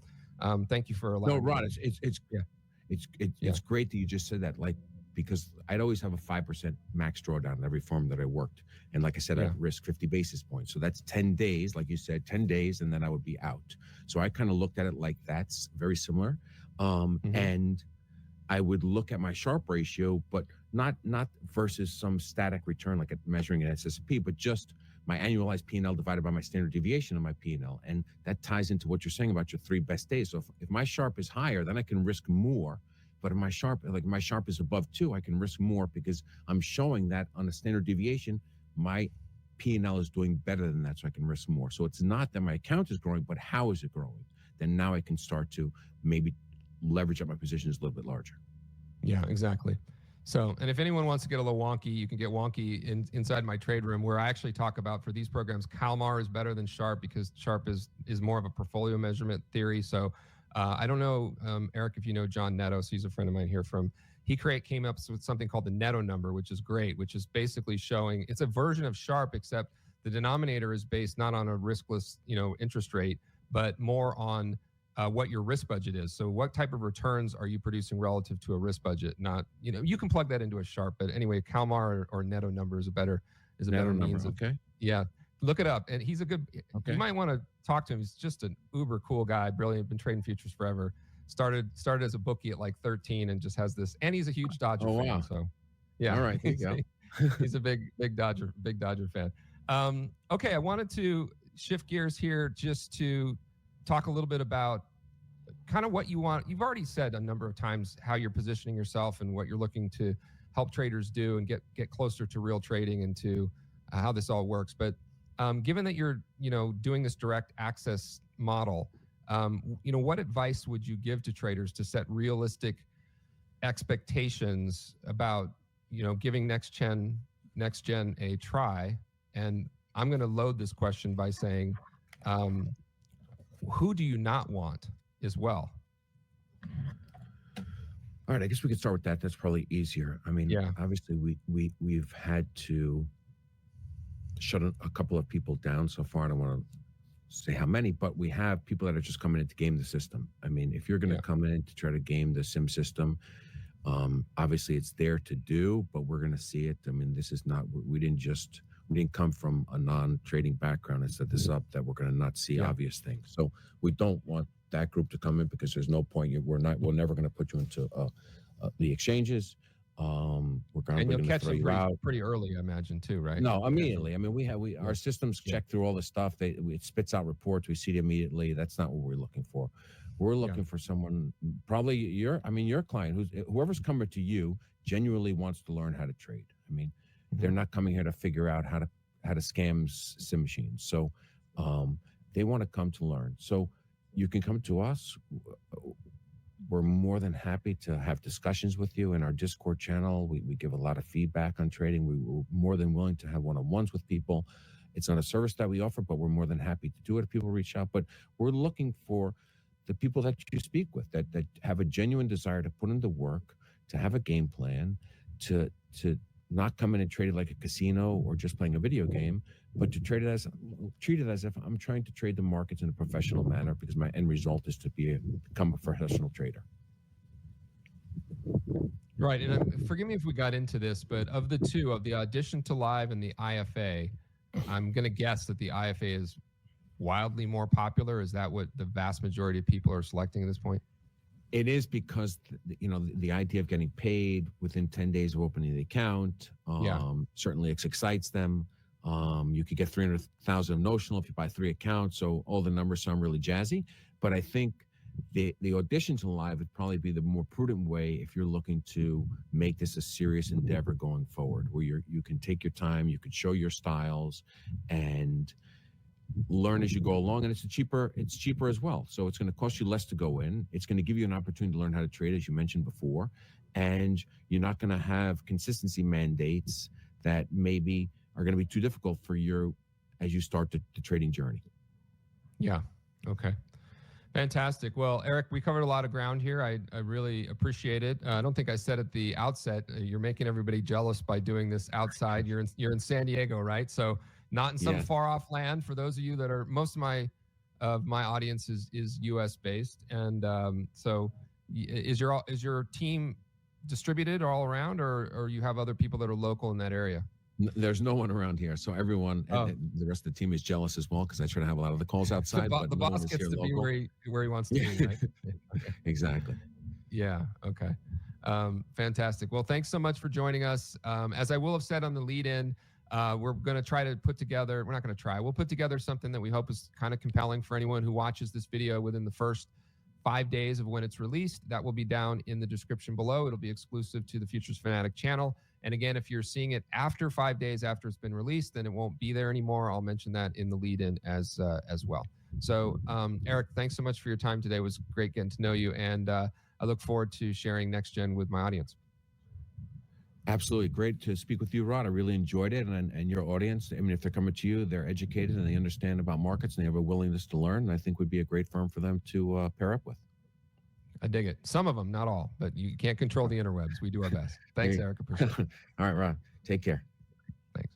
thank you for allowing No, Rod, me. it's great that you just said that, like, because I'd always have a 5% max drawdown in every firm that I worked. And like I said, I'd risk 50 basis points. So that's 10 days, like you said, 10 days, and then I would be out. So I kind of looked at it like that's very similar. And I would look at my Sharpe ratio, but not versus some static return like measuring an SSP, but just my annualized P&L divided by my standard deviation of my P&L. And that ties into what you're saying about your 3 best days. So if my Sharpe is higher, then I can risk more. But if my Sharpe is above 2, I can risk more because I'm showing that on a standard deviation, my P&L is doing better than that, so I can risk more. So it's not that my account is growing, but how is it growing? Then now I can start to maybe leverage up my positions a little bit larger. Yeah, exactly. So, and if anyone wants to get a little wonky, you can get wonky inside my trade room, where I actually talk about, for these programs, Kalmar is better than Sharpe because Sharpe is more of a portfolio measurement theory. So I don't know, Eric, if you know John Netto, he's a friend of mine here he came up with something called the Netto number, which is great, which is basically showing, it's a version of Sharpe, except the denominator is based not on a riskless, interest rate, but more on what your risk budget is. So what type of returns are you producing relative to a risk budget? Not, you can plug that into a Sharpe, but anyway, Kalmar or Netto number is a better means of, okay. Yeah. Look it up. And he's Okay. You might want to talk to him. He's just an uber cool guy, brilliant, been trading futures forever. Started as a bookie at like 13 and just has this, and he's a huge Dodger fan. Wow. So yeah. All right, there you go. He's a big Dodger fan. Okay. I wanted to shift gears here just to talk a little bit about kind of what you want. You've already said a number of times how you're positioning yourself and what you're looking to help traders do and get closer to real trading and to how this all works. But given that you're, doing this direct access model, what advice would you give to traders to set realistic expectations about, giving next gen a try? And I'm going to load this question by saying, who do you not want as well? All right, I guess we could start with that. That's probably easier. I mean, obviously we've had to shut a couple of people down so far. I don't want to say how many, but we have people that are just coming in to game the system. I mean, if you're going to come in to try to game the sim system, obviously it's there to do, but we're going to see it. I mean, this is not, we didn't come from a non-trading background and set this up that we're going to not see obvious things. So we don't want that group to come in because there's no point. We're never going to put you into the exchanges. We're going and you'll catch throw them you out pretty early, I imagine, too, right? No, immediately. I mean, our systems check through all the stuff. It spits out reports. We see it immediately. That's not what we're looking for. We're looking for someone, probably your client, whoever's coming to you genuinely wants to learn how to trade. I mean, they're not coming here to figure out how to scam sim machines. So they want to come to learn. So you can come to us. We're more than happy to have discussions with you in our Discord channel. We give a lot of feedback on trading. We're more than willing to have one-on-ones with people. It's not a service that we offer, but we're more than happy to do it if people reach out. But we're looking for the people that you speak with that have a genuine desire to put in the work, to have a game plan, to not come in and trade it like a casino or just playing a video game, but to treat it as if I'm trying to trade the markets in a professional manner because my end result is to become a professional trader. Right. And forgive me if we got into this, but of the two, of the Audition to Live and the IFA, I'm going to guess that the IFA is wildly more popular. Is that what the vast majority of people are selecting at this point? It is because, the idea of getting paid within 10 days of opening the account, certainly it excites them. You could get 300,000 of notional if you buy 3 accounts. So all the numbers sound really jazzy, but I think the auditions live would probably be the more prudent way if you're looking to make this a serious endeavor going forward, where you can take your time, you can show your styles, and learn as you go along. And it's cheaper as well. So it's going to cost you less to go in. It's going to give you an opportunity to learn how to trade, as you mentioned before, and you're not going to have consistency mandates that maybe are going to be too difficult for you as you start the trading journey. Yeah. Okay. Fantastic. Well, Eric, we covered a lot of ground here. I really appreciate it. I don't think I said at the outset, you're making everybody jealous by doing this outside. You're in San Diego, right? So not in some far off land. For those of you that are, most of my audience is U.S. based, and so is your team distributed all around, or you have other people that are local in that area? There's no one around here, so everyone, and the rest of the team is jealous as well, because I try to have a lot of the calls outside. The boss gets to be where he wants to be, right? Okay. Exactly. Yeah. Okay. Fantastic. Well, thanks so much for joining us. As I will have said on the lead-in, we're going to try to put together. We're not going to try. We'll put together something that we hope is kind of compelling for anyone who watches this video within the first 5 days of when it's released. That will be down in the description below. It'll be exclusive to the Futures Fanatic channel. And again, if you're seeing it after 5 days after it's been released, then it won't be there anymore. I'll mention that in the lead-in as well. So, Eric, thanks so much for your time today. It was great getting to know you, and I look forward to sharing Next Gen with my audience. Absolutely. Great to speak with you, Rod. I really enjoyed it. And your audience, I mean, if they're coming to you, they're educated and they understand about markets and they have a willingness to learn. And I think would be a great firm for them to pair up with. I dig it. Some of them, not all, but you can't control the interwebs. We do our best. Thanks, Eric. Appreciate it. All right, Rod. Take care. Thanks.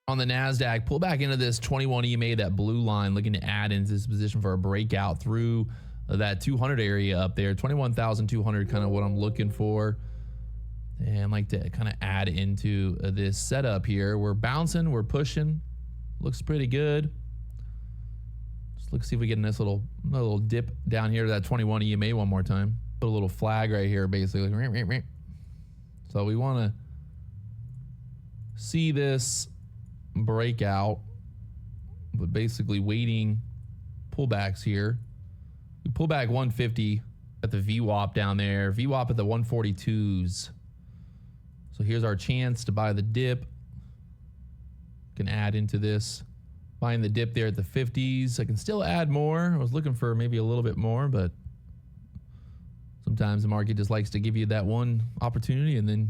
On the NASDAQ, pull back into this 21 EMA, that blue line, looking to add into this position for a breakout through that 200 area up there. 21,200, kind of what I'm looking for. And like to kind of add into this setup here. We're bouncing, we're pushing. Looks pretty good. Let's see if we get a nice little dip down here to that 21 EMA one more time. Put a little flag right here, basically. So we want to see this breakout, but basically waiting pullbacks here. We pull back 150 at the VWAP down there, VWAP at the 142s. So here's our chance to buy the dip. Can add into this, buying the dip there at the 50s. I can still add more. I was looking for maybe a little bit more, but sometimes the market just likes to give you that one opportunity and then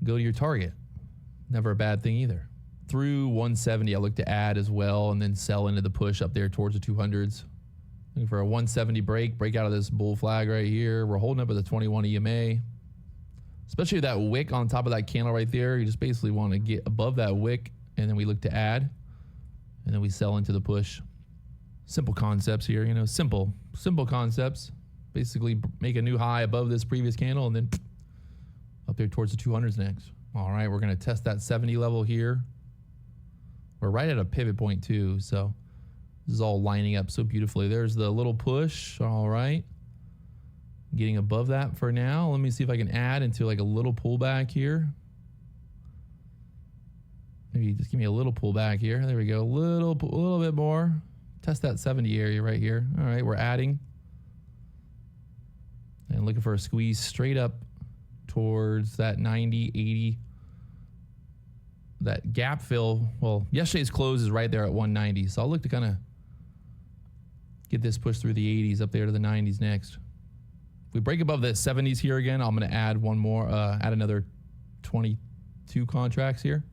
go to your target. Never a bad thing either. Through 170, I look to add as well and then sell into the push up there towards the 200s. Looking for a 170 break out of this bull flag right here. We're holding up at the 21 EMA. Especially that wick on top of that candle right there. You just basically want to get above that wick, and then we look to add, and then we sell into the push. Simple concepts here, you know, simple concepts. Basically make a new high above this previous candle and then up there towards the 200s next. All right, we're going to test that 70 level here. We're right at a pivot point too, so This is all lining up so beautifully. There's the little push. All right. Getting above that for now. Let me see if I can add into like a little pullback here. Maybe just give me a little pullback here. There we go. A little bit more. Test that 70 area right here. All right, we're adding. And looking for a squeeze straight up towards that 90, 80. That gap fill. Well, yesterday's close is right there at 190. So I'll look to kind of get this push through the 80s up there to the 90s next. If we break above the 70s here again, I'm going to add one more, add another 22 contracts here.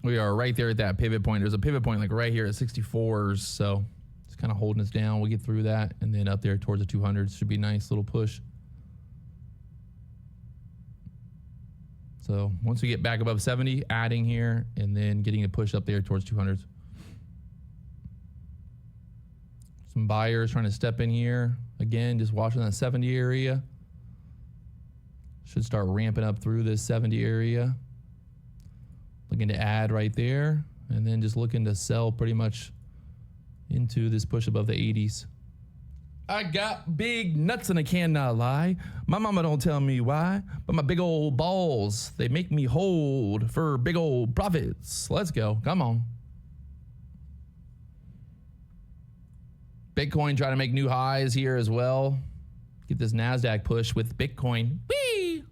We are right there at that pivot point. There's a pivot point like right here at 64s. So it's kind of holding us down. We'll get through that. And then up there towards the 200s should be a nice little push. So once we get back above 70, adding here and then getting a push up there towards 200s. Some buyers trying to step in here. Again, just watching that 70 area. Should start ramping up through this 70 area. Looking to add right there. And then just looking to sell pretty much into this push above the 80s. I got big nuts and I cannot lie. My mama don't tell me why, but my big old balls, they make me hold for big old profits. Let's go. Come on. Bitcoin trying to make new highs here as well. Get this NASDAQ push with Bitcoin. Whee!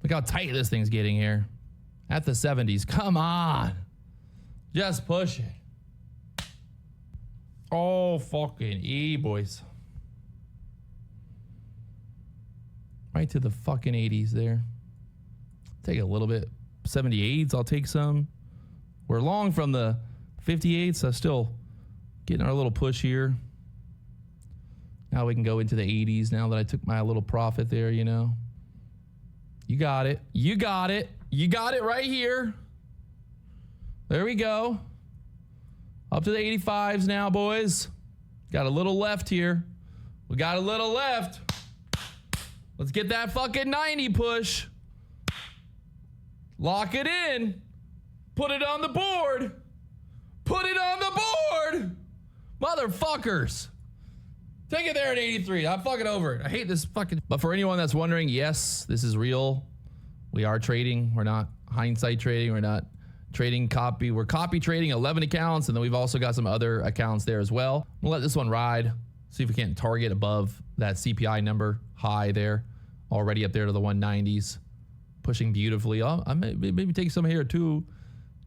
Look how tight this thing's getting here. At the 70s. Come on. Just push it. Oh, fucking E, boys. Right to the fucking 80s there. Take a little bit. 78s, I'll take some. We're long from the 58s, so still getting our little push here. Now we can go into the 80s now that I took my little profit there, you know. You got it. You got it. You got it right here. There we go. Up to the 85s now, boys. Got a little left here. We got a little left. Let's get that fucking 90 push. Lock it in. Put it on the board. Put it on the board. Motherfuckers. Take it there at 83. I'm fucking over it. I hate this fucking... But for anyone that's wondering, yes, this is real. We are trading. We're not hindsight trading. We're not trading copy. We're copy trading 11 accounts, and then we've also got some other accounts there as well. We'll let this one ride. See if we can't target above that CPI number high there. Already up there to the 190s. Pushing beautifully. Oh, I maybe take some here too.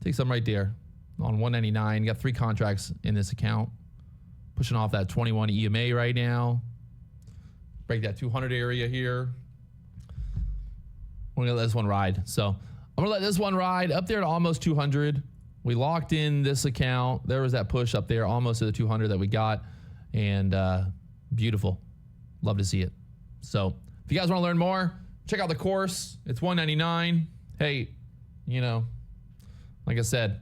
Take some right there on 199. Got 3 contracts in this account. Pushing off that 21 EMA right now. Break that 200 area here. We're going to let this one ride. So I'm going to let this one ride up there to almost 200. We locked in this account. There was that push up there almost to the 200 that we got. And beautiful. Love to see it. So if you guys want to learn more, check out the course. It's $199. Hey, you know, like I said,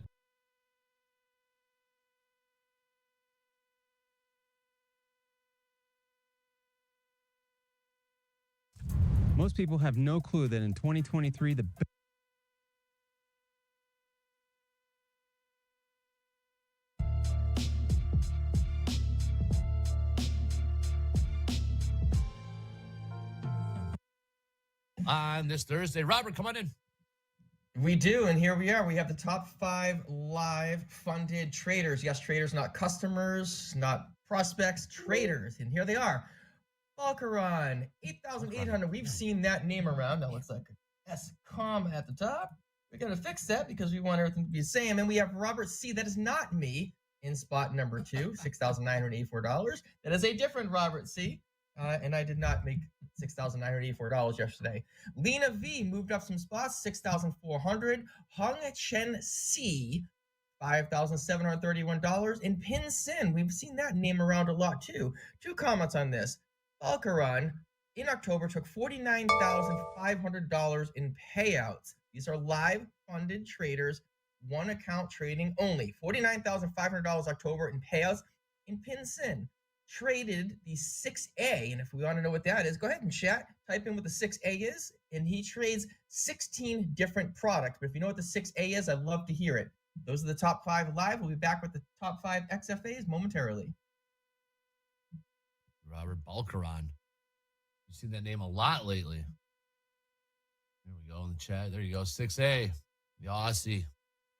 most people have no clue that in 2023, the on this Thursday. Robert, come on in. We do, and here we are. We have the top 5 live funded traders. Yes, traders, not customers, not prospects, traders. And here they are. Falcaron, 8,800. We've seen that name around. That looks like a S-com at the top. We're going to fix that because we want everything to be the same. And we have Robert C. That is not me in spot number 2, $6,984. That is a different Robert C. And I did not make $6,984 yesterday. Lena V moved up some spots, $6,400. Hung Chen C, $5,731. And Pin Sin, we've seen that name around a lot too. 2 comments on this. Falcaron in October took $49,500 in payouts. These are live funded traders, 1 account trading only. $49,500 October in payouts. In Pin Sin traded the 6A, and if we want to know what that is, go ahead and chat, type in what the 6A is, and he trades 16 different products. But if you know what the 6A is, I'd love to hear it. Those are the top 5 live. We'll be back with the top 5 XFAs momentarily. Robert Balcaron. You've seen that name a lot lately. There we go in the chat. There you go. 6A. The Aussie.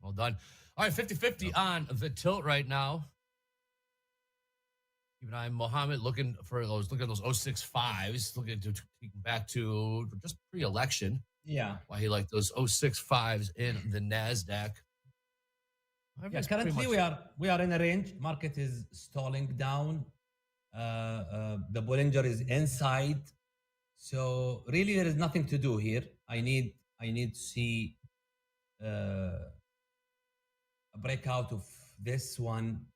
Well done. All right, 50-50 on the tilt right now. Keep an eye on Mohammed looking at those 065s, looking to take him back to just pre-election. Yeah. Why he liked those 065s in the NASDAQ. Yeah, currently we are in a range. Market is stalling down. The Bollinger is inside. So really there is nothing to do here. I need to see a breakout of this one.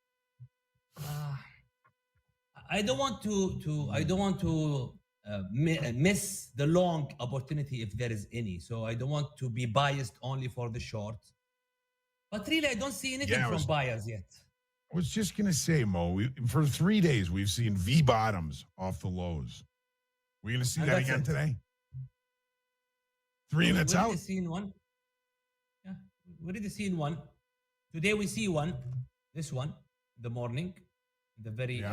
I don't want to miss the long opportunity if there is any. So I don't want to be biased only for the short. But really, I don't see anything from buyers yet. I was just going to say, Mo, for 3 days, we've seen V bottoms off the lows. We're going to see that again today? 3 and it's out. We've already seen one. Yeah, we've already seen one. Today we see one. This one, in the morning, the very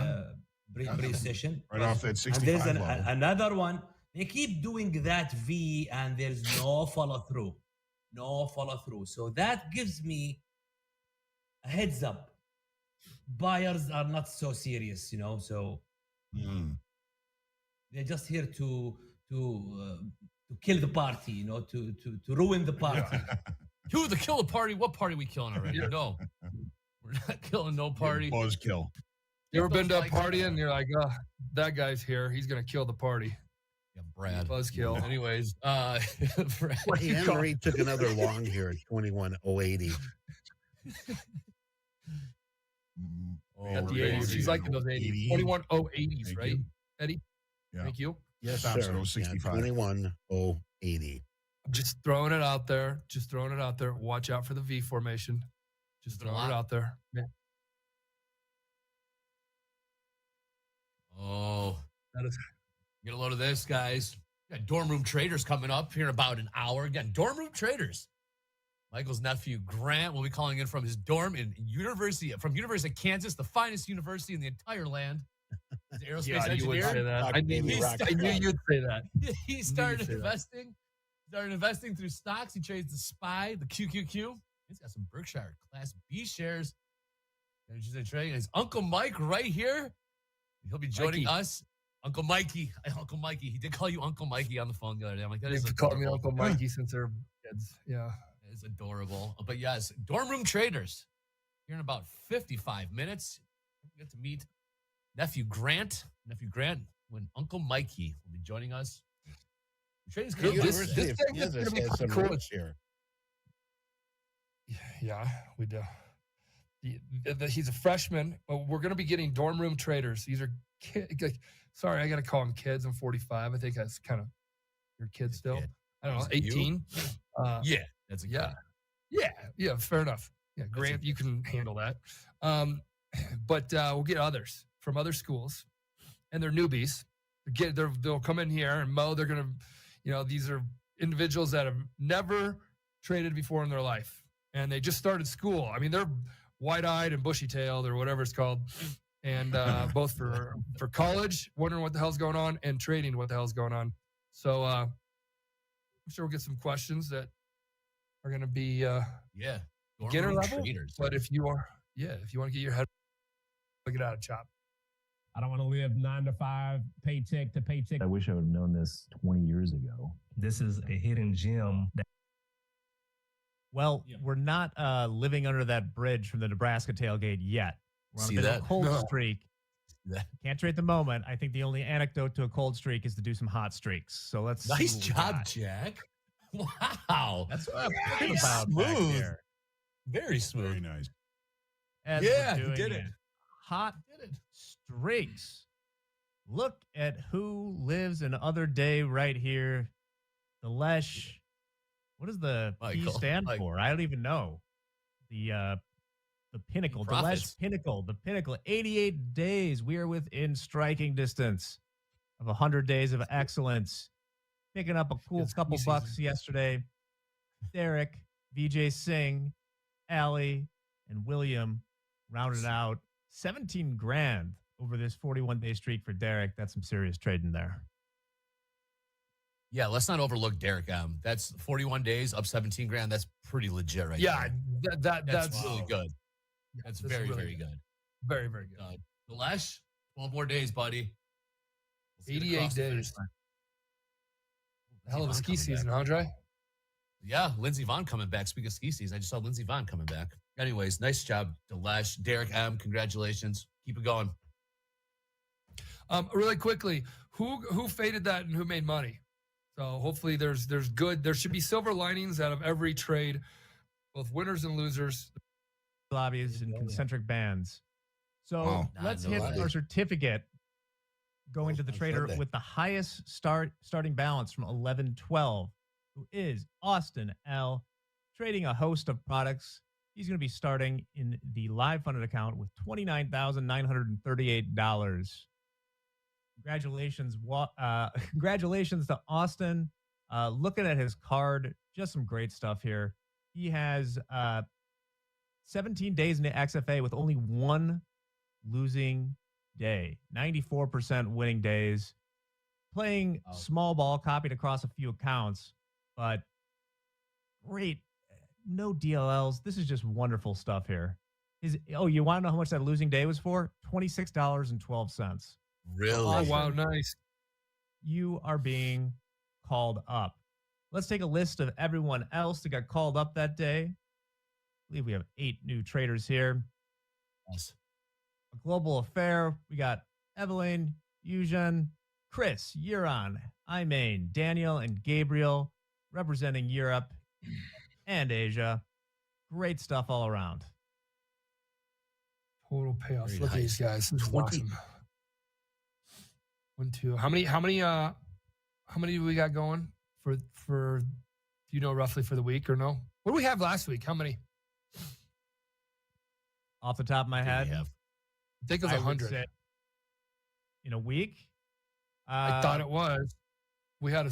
brief session. Right off that 65 and there's level. another one. They keep doing that V and there's no follow through. No follow through. So that gives me a heads up. Buyers are not so serious, so they're just here to kill the party, to ruin the party. To the kill the party. What party we killing already? No, we're not killing no party. Buzz kill. You ever been to a party and you're like, that guy's here. He's going to kill the party. Yeah, Brad. Buzzkill. Anyways, Brad. Henry took another long here at 21,080. At the 80s. He's like in those 80s. 21,080s, right, Eddie? Yeah. Thank you. Yes, Stops sir. at 065. 21,080. Just throwing it out there. Watch out for the V formation. Just throwing it out there. Yeah. Oh, that is. Get a load of this, guys. We got dorm room traders coming up here in about an hour. Again, dorm room traders. Michael's nephew Grant will be calling in from his dorm in University of Kansas, the finest university in the entire land. He's an aerospace engineer. You would say that. I knew you'd say that. He started investing. Started investing through stocks. He trades the SPY, the QQQ. He's got some Berkshire Class B shares. And his Uncle Mike right here. He'll be joining us. Uncle Mikey. He did call you Uncle Mikey on the phone the other day. I'm like, that is They've called me Uncle Mikey since they're kids. Yeah. It's adorable. But yes, dorm room traders. Here in about 55 minutes, we get to meet nephew Grant. When Uncle Mikey will be joining us. The trading's good. This thing is going to be some cool. roots here. Yeah, we do. He's a freshman. We're going to be getting dorm room traders. These are kids. Sorry, I got to call them kids. I'm 45. I think that's kind of your kid still. I don't know, 18. Yeah, that's a kid. Yeah. Fair enough. Yeah, Grant, you can handle that. But we'll get others from other schools, and they're newbies. They'll come in here and Mo. They're gonna, these are individuals that have never traded before in their life, and they just started school. I mean, they're wide-eyed and bushy-tailed or whatever it's called, and both for college, wondering what the hell's going on, and trading what the hell's going on. So I'm sure we'll get some questions that are going to be beginner level. Traders. But if you want to get your head, get out of chop. I don't want to live 9 to 5, paycheck to paycheck. I wish I would have known this 20 years ago. This is a hidden gem. Well, we're not living under that bridge from the Nebraska tailgate yet. We're on a bit of a cold streak. Can't trade the moment. I think the only anecdote to a cold streak is to do some hot streaks. So let's nice job, Jack. Wow. That's what I'm thinking about back there. Very smooth. Very nice. As he did it. Hot streaks. Look at who lives another day right here. The Lesh. What does the P stand for? I don't even know. The pinnacle, the Lesh pinnacle, the pinnacle. 88 days. We are within striking distance of 100 days of excellence. Picking up a cool couple bucks yesterday. Derek, VJ Singh, Allie, and William rounded out 17 grand over this 41-day streak for Derek. That's some serious trading there. Yeah, let's not overlook Derek M. That's 41 days, up 17 grand. That's pretty legit right there. That's really good. That's very, really very good. Very, very good. Dilesh, 12 more days, buddy. Let's get 88 across the finish days. line. Hell of a Lindsey ski Vonn coming season, back. huh, Dre? Yeah, Lindsey Vonn coming back. Speaking of ski season, I just saw Lindsey Vonn coming back. Anyways, nice job, Dilesh. Derek M., congratulations. Keep it going. Really quickly, who faded that and who made money? So hopefully there should be silver linings out of every trade, both winners and losers. Lobbies and concentric bands. So Wow. let's No hit lobby. our certificate going to the on trader Sunday. with the highest starting balance from 11-12, who is Austin L. Trading a host of products. He's going to be starting in the live funded account with $29,938. Congratulations, congratulations to Austin. Looking at his card, just some great stuff here. He has 17 days in the XFA with only one losing day, 94% winning days. Playing small ball, copied across a few accounts, but great. No DLLs. This is just wonderful stuff here. You want to know how much that losing day was for? $26.12. Really? Oh, wow, nice. You are being called up. Let's take a list of everyone else that got called up that day. I believe we have 8 new traders here. Yes. A global affair. We got Evelyn, Eugen, Chris, Euron, Imain, Daniel, and Gabriel representing Europe and Asia. Great stuff all around. Total payoffs. Very Look at these nice. guys. This is 20. awesome. 1, 2. How many do we got going for do you know roughly for the week or no? What do we have last week? How many? Off the top of my head, I think it was I would 100. say in a week. I thought it was. We had a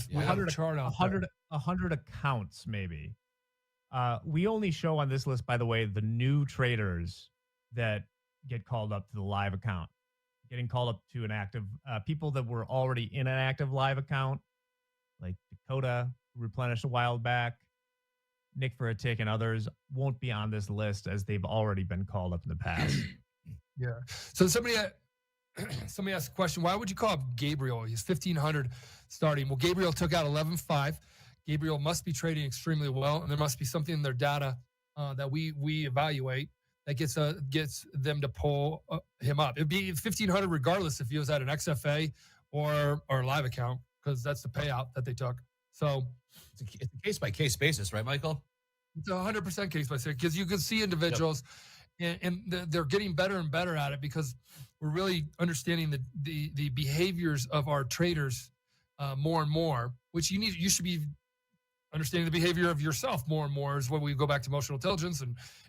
chart out there. 100 accounts, maybe. We only show on this list, by the way, the new traders that get called up to the live account. Getting called up to an active, people that were already in an active live account, like Dakota, who replenished a while back, Nick for a Tick, and others won't be on this list as they've already been called up in the past. Yeah. So somebody asked a question. Why would you call up Gabriel? He's 1,500 starting. Well, Gabriel took out 11.5. Gabriel must be trading extremely well, and there must be something in their data that we evaluate that gets them to pull him up. It'd be 1,500 regardless if he was at an XFA or a live account, because that's the payout that they took. So It's a case-by-case basis, right, Michael? it's 100% case by case, because you can see individuals and they're getting better and better at it, because we're really understanding the behaviors of our traders more and more, which you should be understanding the behavior of yourself more and more, is what we go back to emotional intelligence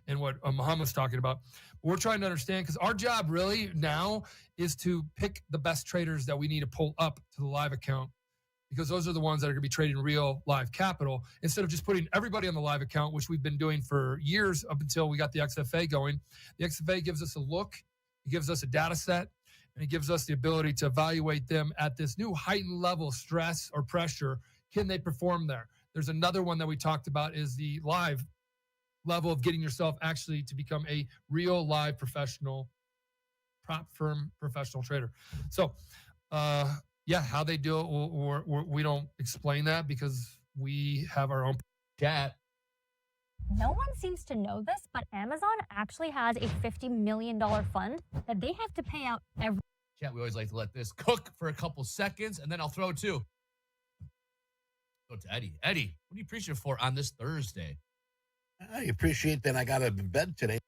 and what Muhammad's talking about. We're trying to understand, because our job really now is to pick the best traders that we need to pull up to the live account, because those are the ones that are going to be trading real live capital, instead of just putting everybody on the live account, which we've been doing for years up until we got the XFA going. The XFA gives us a look, it gives us a data set, and it gives us the ability to evaluate them at this new heightened level of stress or pressure. Can they perform there? There's another one that we talked about, is the live level of getting yourself actually to become a real live professional, prop firm professional trader. So, how they do it, we don't explain that, because we have our own chat. No one seems to know this, but Amazon actually has a $50 million fund that they have to pay out every. Chat, we always like to let this cook for a couple seconds, and then I'll throw it to. Go to Eddie. Eddie, what are you appreciative for on this Thursday? I appreciate that I got out of bed today.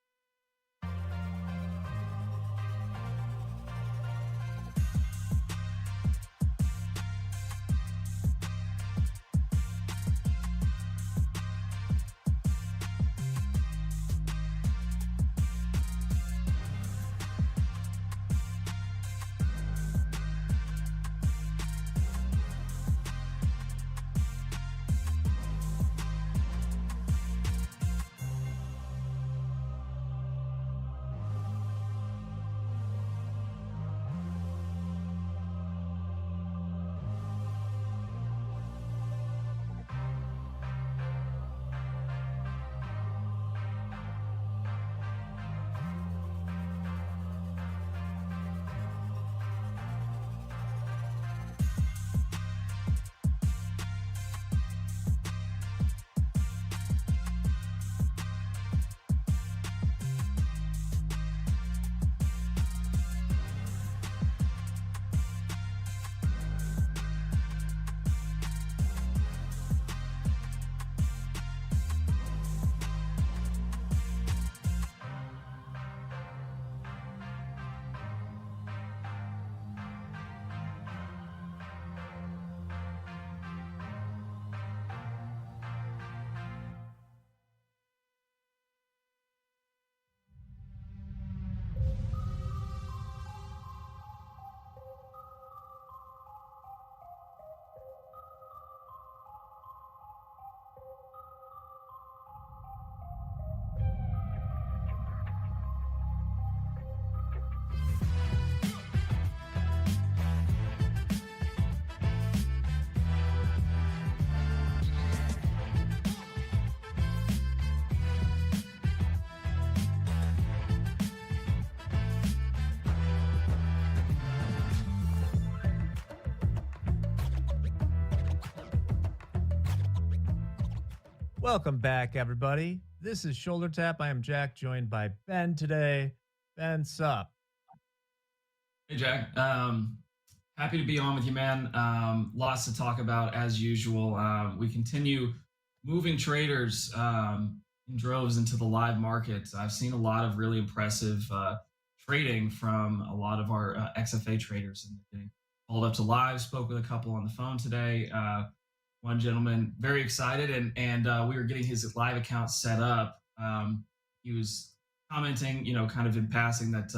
Welcome back, everybody. This is Shoulder Tap. I am Jack, joined by Ben today. Ben, sup? Hey, Jack. Happy to be on with you, man. Lots to talk about as usual. We continue moving traders in droves into the live market. I've seen a lot of really impressive trading from a lot of our XFA traders, and getting called up to live. Spoke with a couple on the phone today. One gentleman very excited, and we were getting his live account set up. He was commenting, kind of in passing that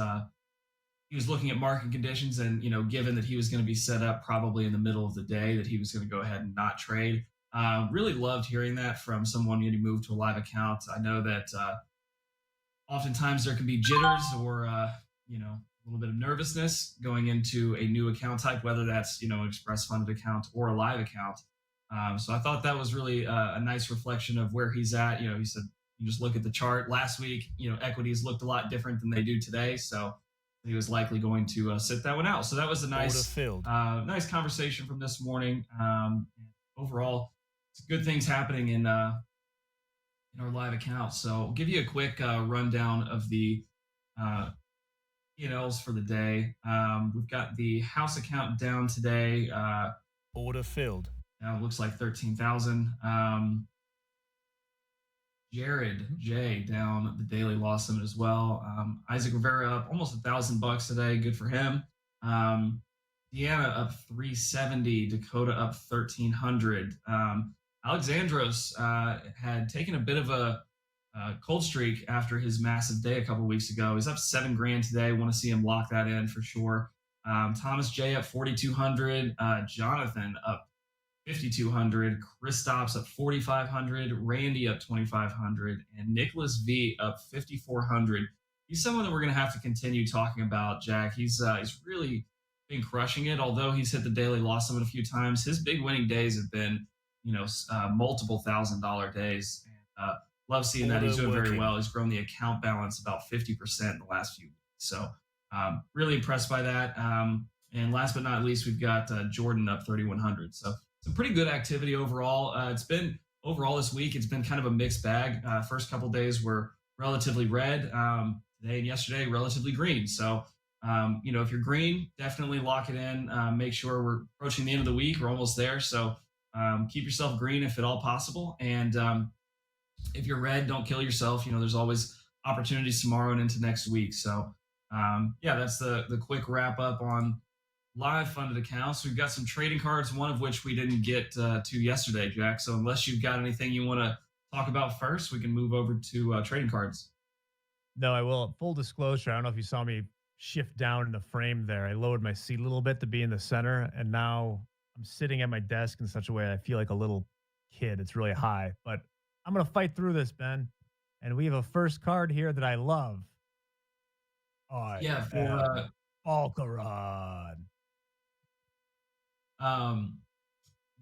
he was looking at market conditions, and given that he was going to be set up probably in the middle of the day, that he was going to go ahead and not trade. Really loved hearing that from someone who moved to a live account. I know that oftentimes there can be jitters or a little bit of nervousness going into a new account type, whether that's an express funded account or a live account. So I thought that was really a nice reflection of where he's at. He said, you just look at the chart last week, equities looked a lot different than they do today. So he was likely going to sit that one out. So that was a nice conversation from this morning. Overall, it's good things happening in our live account. So I'll give you a quick rundown of the P&Ls for the day. We've got the house account down today. Order filled. Now it looks like 13,000. Jared J down the daily loss limit as well. Isaac Rivera up almost $1,000 today. Good for him. Deanna up 370. Dakota up 1,300. Alexandros had taken a bit of a cold streak after his massive day a couple weeks ago. He's up $7,000 today. Want to see him lock that in for sure. Thomas J up 4,200. Jonathan up 5,200. Kristaps up 4,500. Randy up 2,500, and Nicholas V up 5,400. He's someone that we're going to have to continue talking about, Jack. He's really been crushing it. Although he's hit the daily loss limit a few times, his big winning days have been multiple $1,000 days. Love seeing that. He's doing very well. He's grown the account balance about 50% in the last few weeks. So really impressed by that. And last but not least, we've got Jordan up 3,100. So some pretty good activity overall. It's been overall this week, it's been kind of a mixed bag. First couple days were relatively red. Today and yesterday, relatively green. So, if you're green, definitely lock it in. Make sure we're approaching the end of the week. We're almost there. So keep yourself green if at all possible. And if you're red, don't kill yourself. There's always opportunities tomorrow and into next week. So that's the quick wrap up on live funded accounts. We've got some trading cards, one of which we didn't get to yesterday, Jack. So unless you've got anything you want to talk about first, we can move over to trading cards. No, I will. Full disclosure, I don't know if you saw me shift down in the frame there. I lowered my seat a little bit to be in the center, and now I'm sitting at my desk in such a way I feel like a little kid. It's really high, but I'm going to fight through this, Ben. And we have a first card here that I love. For Balkaran.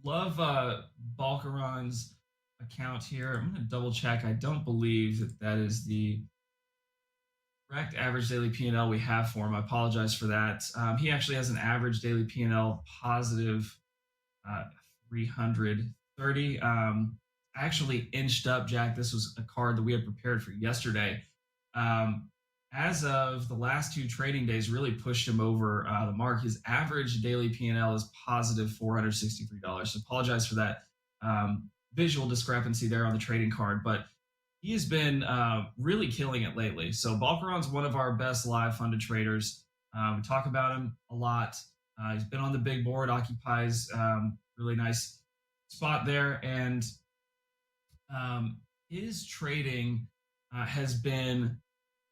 Love Balkaran's account here. I'm going to double check. I don't believe that is the correct average daily P&L we have for him. I apologize for that. He actually has an average daily P&L positive 330. Actually inched up, Jack. This was a card that we had prepared for yesterday. As of the last two trading days, really pushed him over the mark. His average daily P&L is positive $463. So apologize for that visual discrepancy there on the trading card, but he has been really killing it lately. So Balkaran's one of our best live funded traders. We talk about him a lot. He's been on the big board, occupies really nice spot there, and his trading has been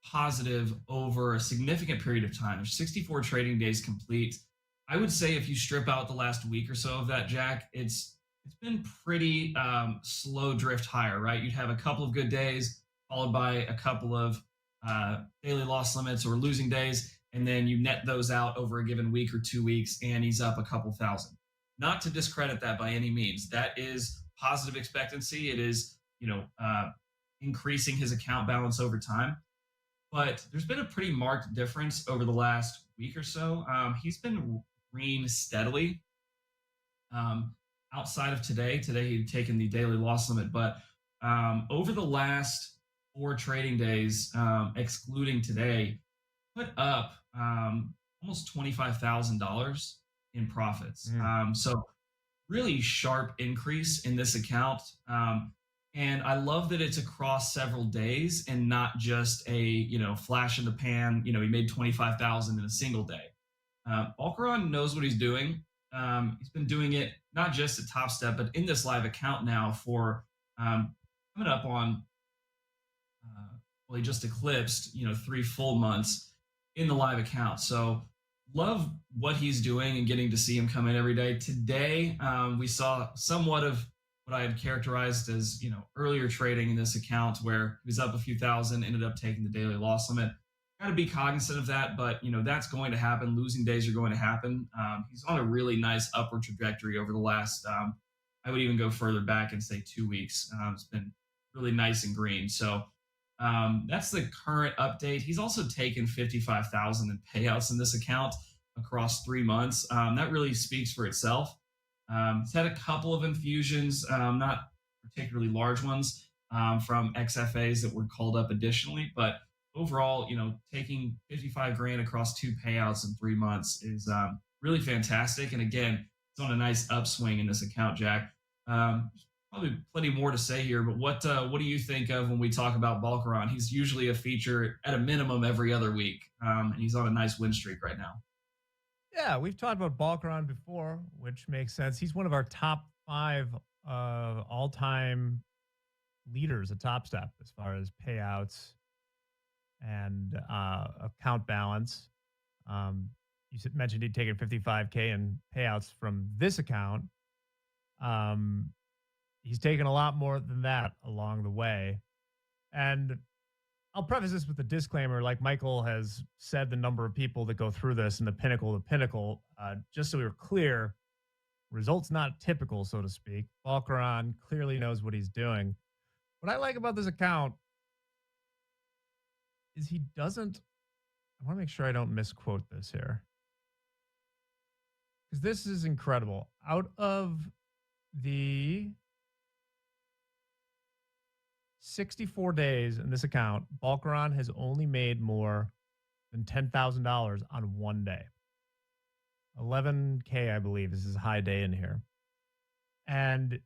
positive over a significant period of time. There's 64 trading days complete. I would say if you strip out the last week or so of that, Jack, it's been pretty slow drift higher, right? You'd have a couple of good days followed by a couple of daily loss limits or losing days, and then you net those out over a given week or 2 weeks, and he's up a couple thousand. Not to discredit that by any means. That is positive expectancy. It is, increasing his account balance over time. But there's been a pretty marked difference over the last week or so. He's been green steadily. Outside of today he'd taken the daily loss limit, but over the last 4 trading days, excluding today, put up almost $25,000 in profits. So really sharp increase in this account. And I love that it's across several days and not just a, flash in the pan, he made 25,000 in a single day. Balkaran knows what he's doing. He's been doing it not just at Top Step, but in this live account now for coming up on, he just eclipsed, 3 full months in the live account. So love what he's doing and getting to see him come in every day. Today, we saw somewhat of what I had characterized as, earlier trading in this account where he was up a few thousand, ended up taking the daily loss limit. Got to be cognizant of that, but that's going to happen. Losing days are going to happen. He's on a really nice upward trajectory over the last, I would even go further back and say 2 weeks. It's been really nice and green. So that's the current update. He's also taken 55,000 in payouts in this account across 3 months. That really speaks for itself. He's had a couple of infusions, not particularly large ones, from XFAs that were called up additionally, but overall, taking 55 grand across 2 payouts in 3 months is really fantastic. And again, it's on a nice upswing in this account, Jack. Probably plenty more to say here, but what do you think of when we talk about Balkaran? He's usually a feature at a minimum every other week, and he's on a nice win streak right now. Yeah, we've talked about Balkaran before, which makes sense. He's one of our top 5 all-time leaders at Top Step as far as payouts and account balance. You mentioned he'd taken 55K in payouts from this account. He's taken a lot more than that along the way. And I'll preface this with a disclaimer, like Michael has said, the number of people that go through this and the pinnacle, just so we were clear, results not typical, so to speak. Balkaran clearly knows what he's doing. What I like about this account is he doesn't, I want to make sure I don't misquote this here, because this is incredible. Out of the 64 days in this account, Balkaran has only made more than $10,000 on one day. 11K, I believe, is his high day in here. And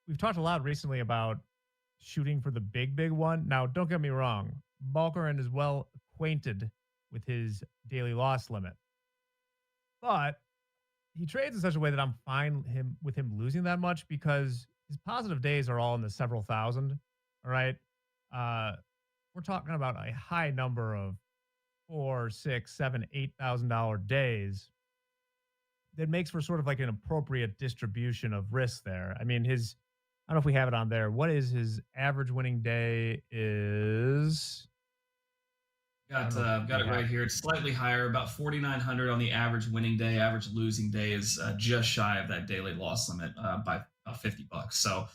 we've talked a lot recently about shooting for the big one. Now, don't get me wrong. Balkaran is well acquainted with his daily loss limit. But he trades in such a way that I'm fine with him losing that much because his positive days are all in the several thousand. All right. We're talking about a high number of $4,000, $6,000, $7,000, $8,000 days that makes for sort of like an appropriate distribution of risk there. I mean, I don't know if we have it on there. What is his average winning day is? Got it right here. It's slightly higher, about 4,900 on the average winning day. Average losing day is just shy of that daily loss limit by about $50. So,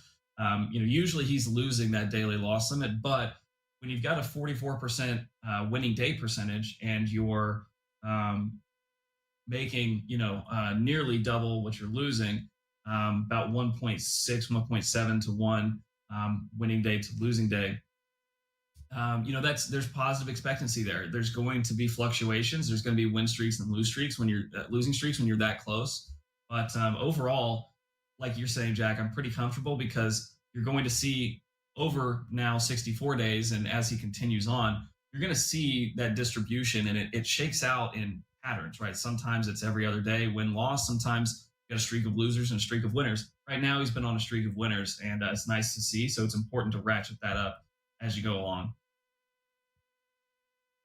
usually he's losing that daily loss limit, but when you've got a 44% winning day percentage and you're making, nearly double what you're losing, about 1.6, 1.7 to 1 winning day to losing day. There's positive expectancy there. There's going to be fluctuations. There's going to be win streaks and lose streaks when you're losing streaks when you're that close. But overall, like you're saying, Jack, I'm pretty comfortable because you're going to see over now 64 days. And as he continues on, you're going to see that distribution and it shakes out in patterns, right? Sometimes it's every other day win-loss. Sometimes you got a streak of losers and a streak of winners. Right now, he's been on a streak of winners and it's nice to see. So it's important to ratchet that up as you go along.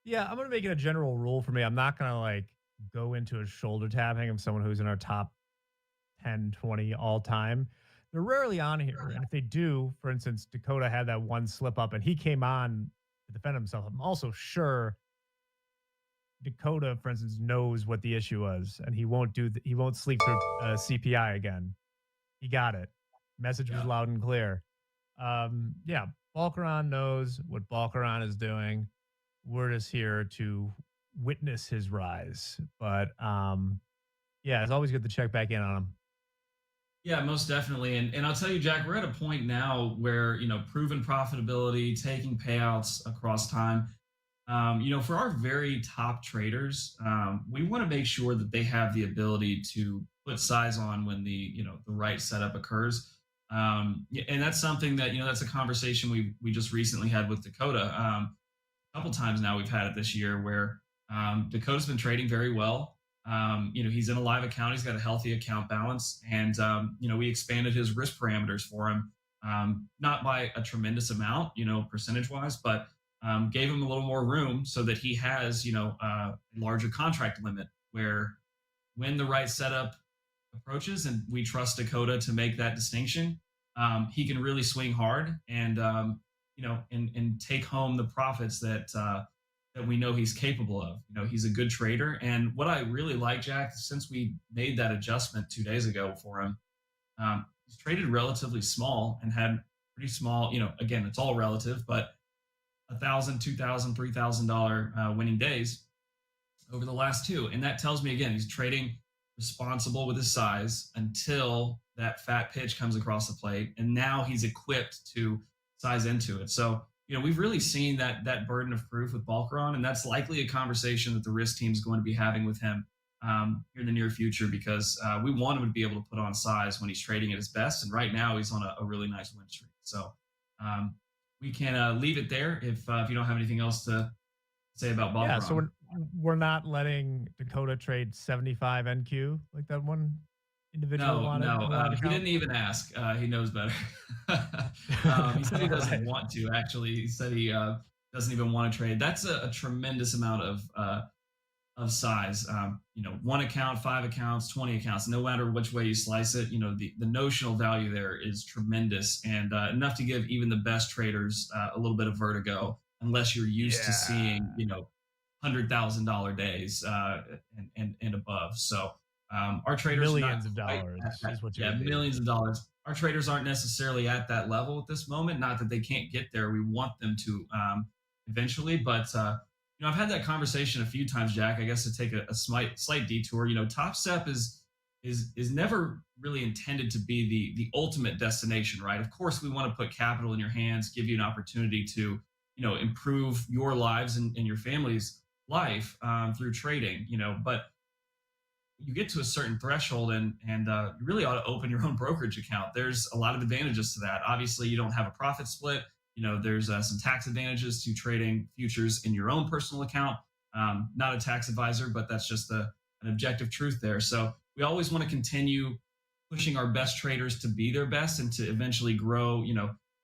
Yeah, I'm going to make it a general rule for me. I'm not going to go into a shoulder tapping of someone who's in our top 10, 20 all time. They're rarely on here. And if they do, for instance, Dakota had that one slip up and he came on to defend himself. I'm also sure Dakota, for instance, knows what the issue was and he won't sleep through CPI again. He got it. Message was loud and clear. Balkaran knows what Balkaran is doing. We're just here to witness his rise. But it's always good to check back in on him. Yeah, most definitely. And I'll tell you, Jack, we're at a point now where, proven profitability, taking payouts across time. For our very top traders, we want to make sure that they have the ability to put size on when the right setup occurs. And that's something that, that's a conversation we just recently had with Dakota. A couple times now we've had it this year where Dakota's been trading very well. He's in a live account. He's got a healthy account balance. And, we expanded his risk parameters for him, not by a tremendous amount, percentage wise, but gave him a little more room so that he has, a larger contract limit where when the right setup approaches and we trust Dakota to make that distinction, he can really swing hard and, and take home the profits that we know he's capable of. He's a good trader. And what I really like, Jack, since we made that adjustment 2 days ago for him, he's traded relatively small and had pretty small, again, it's all relative, but $1,000, $2,000, $3,000 winning days over the last two. And that tells me, again, he's trading responsible with his size until that fat pitch comes across the plate. And now he's equipped to size into it. So, we've really seen that burden of proof with Balcaron, and that's likely a conversation that the risk team is going to be having with him here in the near future because we want him to be able to put on size when he's trading at his best. And right now he's on a really nice win streak. So we can leave it there if you don't have anything else to say about Balcaron. Yeah, so we're not letting Dakota trade 75 NQ like that one individual wanted. No, he didn't even ask. He knows better. He said he doesn't want to. Actually, he said he doesn't even want to trade. That's a tremendous amount of size. One account, 5 accounts, 20 accounts. No matter which way you slice it, the notional value there is tremendous and enough to give even the best traders a little bit of vertigo, unless you're used to seeing $100,000 days and above. So. Our traders millions of dollars is what you're millions of dollars. Our traders aren't necessarily at that level at this moment. Not that they can't get there. We want them to eventually, but I've had that conversation a few times, Jack. I guess to take a slight detour. Top Step is never really intended to be the ultimate destination, right? Of course, we want to put capital in your hands, give you an opportunity to improve your lives and your family's life through trading. But you get to a certain threshold and you really ought to open your own brokerage account. There's a lot of advantages to that. Obviously, you don't have a profit split. There's some tax advantages to trading futures in your own personal account. Not a tax advisor, but that's just an objective truth there. So we always want to continue pushing our best traders to be their best and to eventually grow.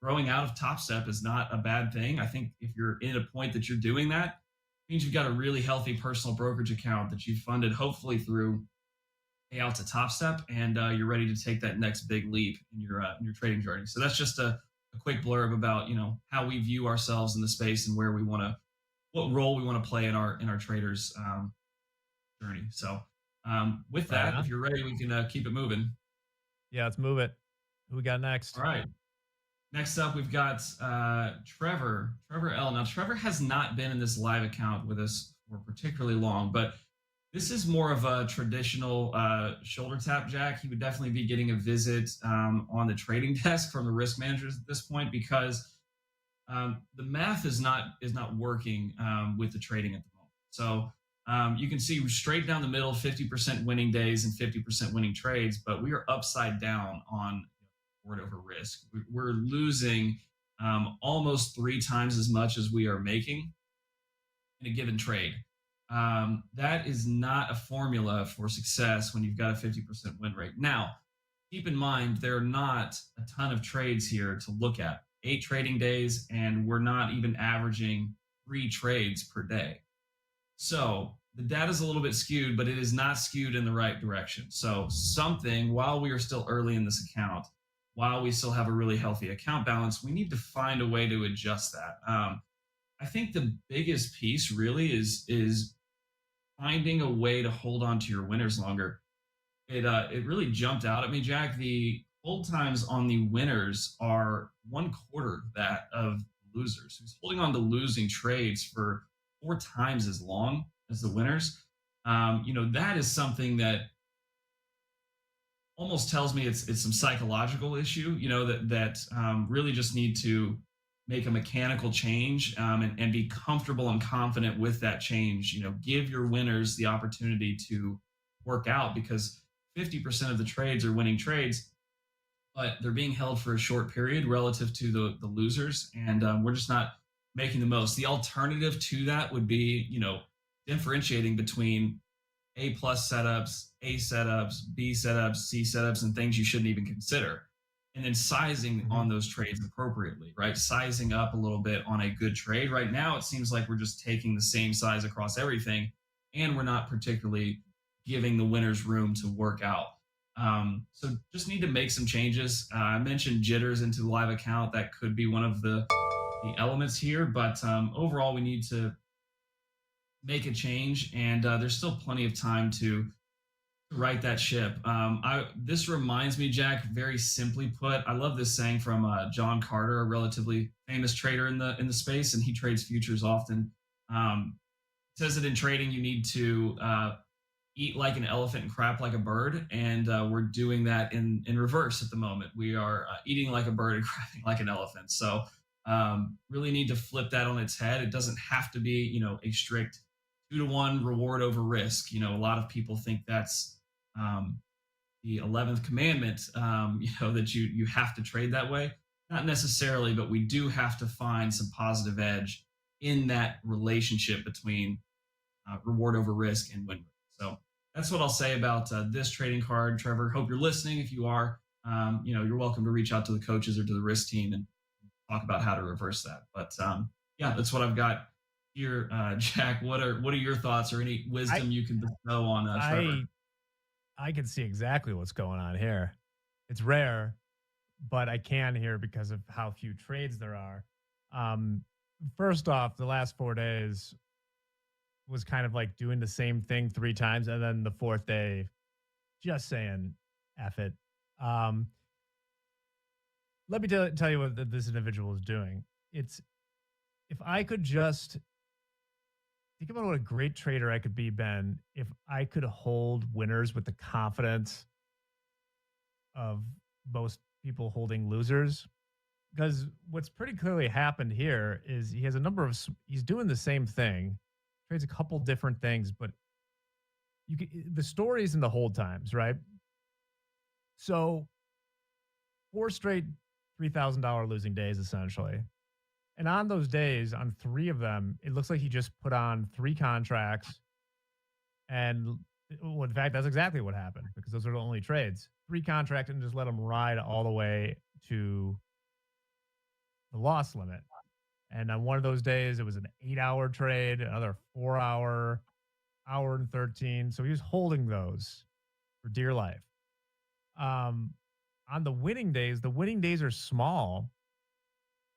Growing out of Top Step is not a bad thing. I think if you're in a point that you're doing that, means you've got a really healthy personal brokerage account that you've funded hopefully through payouts at Top Step, and you're ready to take that next big leap in your trading journey. So that's just a quick blurb about how we view ourselves in the space and where we want to, what role we want to play in our traders journey. So with that, if you're ready, we can keep it moving. Yeah, let's move it. Who we got next? All right. Next up, we've got Trevor L. Now, Trevor has not been in this live account with us for particularly long, but this is more of a traditional shoulder tap, Jack. He would definitely be getting a visit on the trading desk from the risk managers at this point because the math is not working with the trading at the moment. So you can see straight down the middle, 50% winning days and 50% winning trades, but we are upside down on reward over risk. We're losing almost 3 times as much as we are making in a given trade. That is not a formula for success when you've got a 50% win rate. Now, keep in mind, there are not a ton of trades here to look at. 8 trading days, and we're not even averaging 3 trades per day. So the data is a little bit skewed, but it is not skewed in the right direction. So something, while we are still early in this account, while we still have a really healthy account balance, we need to find a way to adjust that. I think the biggest piece really is finding a way to hold on to your winners longer. It really jumped out at me, Jack. The hold times on the winners are 1/4 that of losers. Who's holding on to losing trades for 4 times as long as the winners? That is something that almost tells me it's some psychological issue, that really just need to make a mechanical change, and be comfortable and confident with that change. Give your winners the opportunity to work out, because 50% of the trades are winning trades, but they're being held for a short period relative to the losers, and we're just not making the most. The alternative to that would be, differentiating between A+ setups, A setups, B setups, C setups, and things you shouldn't even consider. And then sizing on those trades appropriately, right? Sizing up a little bit on a good trade. Right now, it seems like we're just taking the same size across everything, and we're not particularly giving the winners room to work out. So just need to make some changes. I mentioned jitters into the live account. That could be one of the elements here, but overall, we need to make a change, and there's still plenty of time to right that ship. This reminds me, Jack, very simply put, I love this saying from John Carter, a relatively famous trader in the space, and he trades futures often. Says that in trading, you need to eat like an elephant and crap like a bird, and we're doing that in reverse at the moment. We are eating like a bird and crapping like an elephant. So really need to flip that on its head. It doesn't have to be, a strict 2-to-1 reward over risk. A lot of people think that's the 11th commandment, that you have to trade that way. Not necessarily, but we do have to find some positive edge in that relationship between reward over risk and win. So that's what I'll say about this trading card, Trevor. Hope you're listening. If you are, you're welcome to reach out to the coaches or to the risk team and talk about how to reverse that. But yeah, that's what I've got here. Jack, what are your thoughts or any wisdom you can bestow on Trevor? I can see exactly what's going on here. It's rare, but I can hear because of how few trades there are. First off, the last 4 days was kind of like doing the same thing 3 times, and then the 4th day, just saying, F it. Let me tell you what this individual is doing. If I could just think about what a great trader I could be, Ben, if I could hold winners with the confidence of most people holding losers. Because what's pretty clearly happened here is he has he's doing the same thing, trades a couple different things, but the story's in the hold times, right? So 4 straight $3,000 losing days, essentially. And on those days, on 3 of them, it looks like he just put on 3 contracts. And well, in fact, that's exactly what happened, because those are the only trades. 3 contracts and just let them ride all the way to the loss limit. And on one of those days, it was an 8-hour trade, another 4-hour, hour and 13. So he was holding those for dear life. On the winning days are small,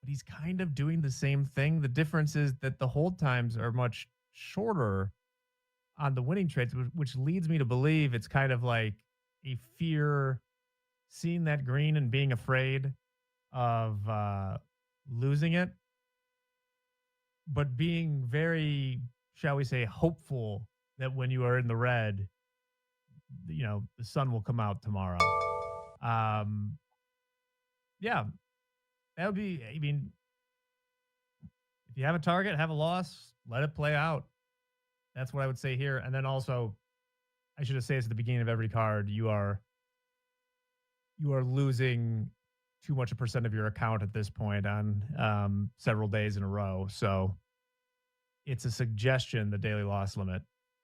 but he's kind of doing the same thing. The difference is that the hold times are much shorter on the winning trades, which leads me to believe it's kind of like a fear, seeing that green and being afraid of losing it, but being very, shall we say, hopeful that when you are in the red, the sun will come out tomorrow. Yeah, that would be, if you have a target, have a loss, let it play out. That's what I would say here. And then also, I should have said this at the beginning of every card, you are losing too much a percent of your account at this point on several days in a row. So it's a suggestion, the daily loss limit.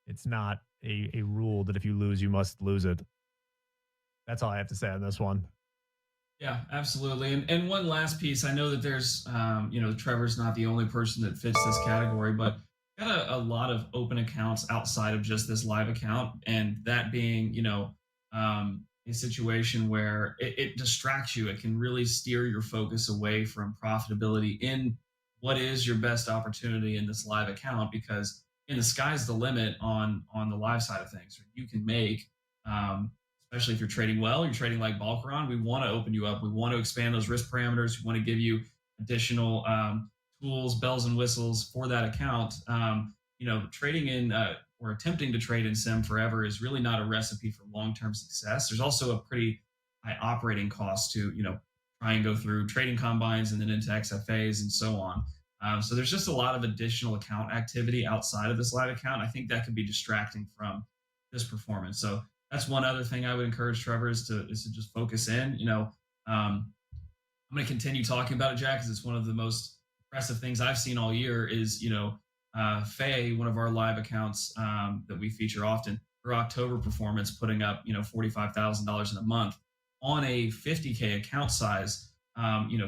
It's not a rule that if you lose, you must lose it. That's all I have to say on this one. Yeah, absolutely. And one last piece. I know that there's, Trevor's not the only person that fits this category, but got a lot of open accounts outside of just this live account. And that being, a situation where it distracts you. It can really steer your focus away from profitability in what is your best opportunity in this live account, because the sky's the limit on the live side of things. You can make, especially if you're trading well, you're trading like Balkaran, we want to open you up. We want to expand those risk parameters. We want to give you additional tools, bells and whistles for that account. Trading in or attempting to trade in sim forever is really not a recipe for long-term success. There's also a pretty high operating cost to, try and go through trading combines and then into XFAs and so on. So there's just a lot of additional account activity outside of this live account. I think that could be distracting from this performance. So that's one other thing I would encourage Trevor is to just focus in. I'm going to continue talking about it, Jack, because it's one of the most impressive things I've seen all year. Is Faye, one of our live accounts that we feature often, her October performance, putting up $45,000 in a month on a 50K account size.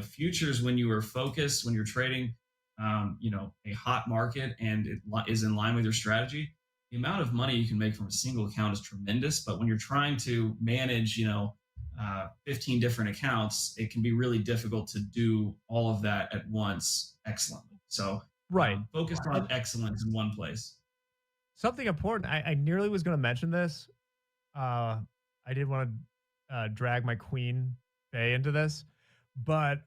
Futures, when you are focused, when you're trading, a hot market and it is in line with your strategy, the amount of money you can make from a single account is tremendous. But when you're trying to manage, 15 different accounts, it can be really difficult to do all of that at once excellently. So focus on excellence in one place. Something important. I nearly was going to mention this. I did want to drag my queen Faye into this, but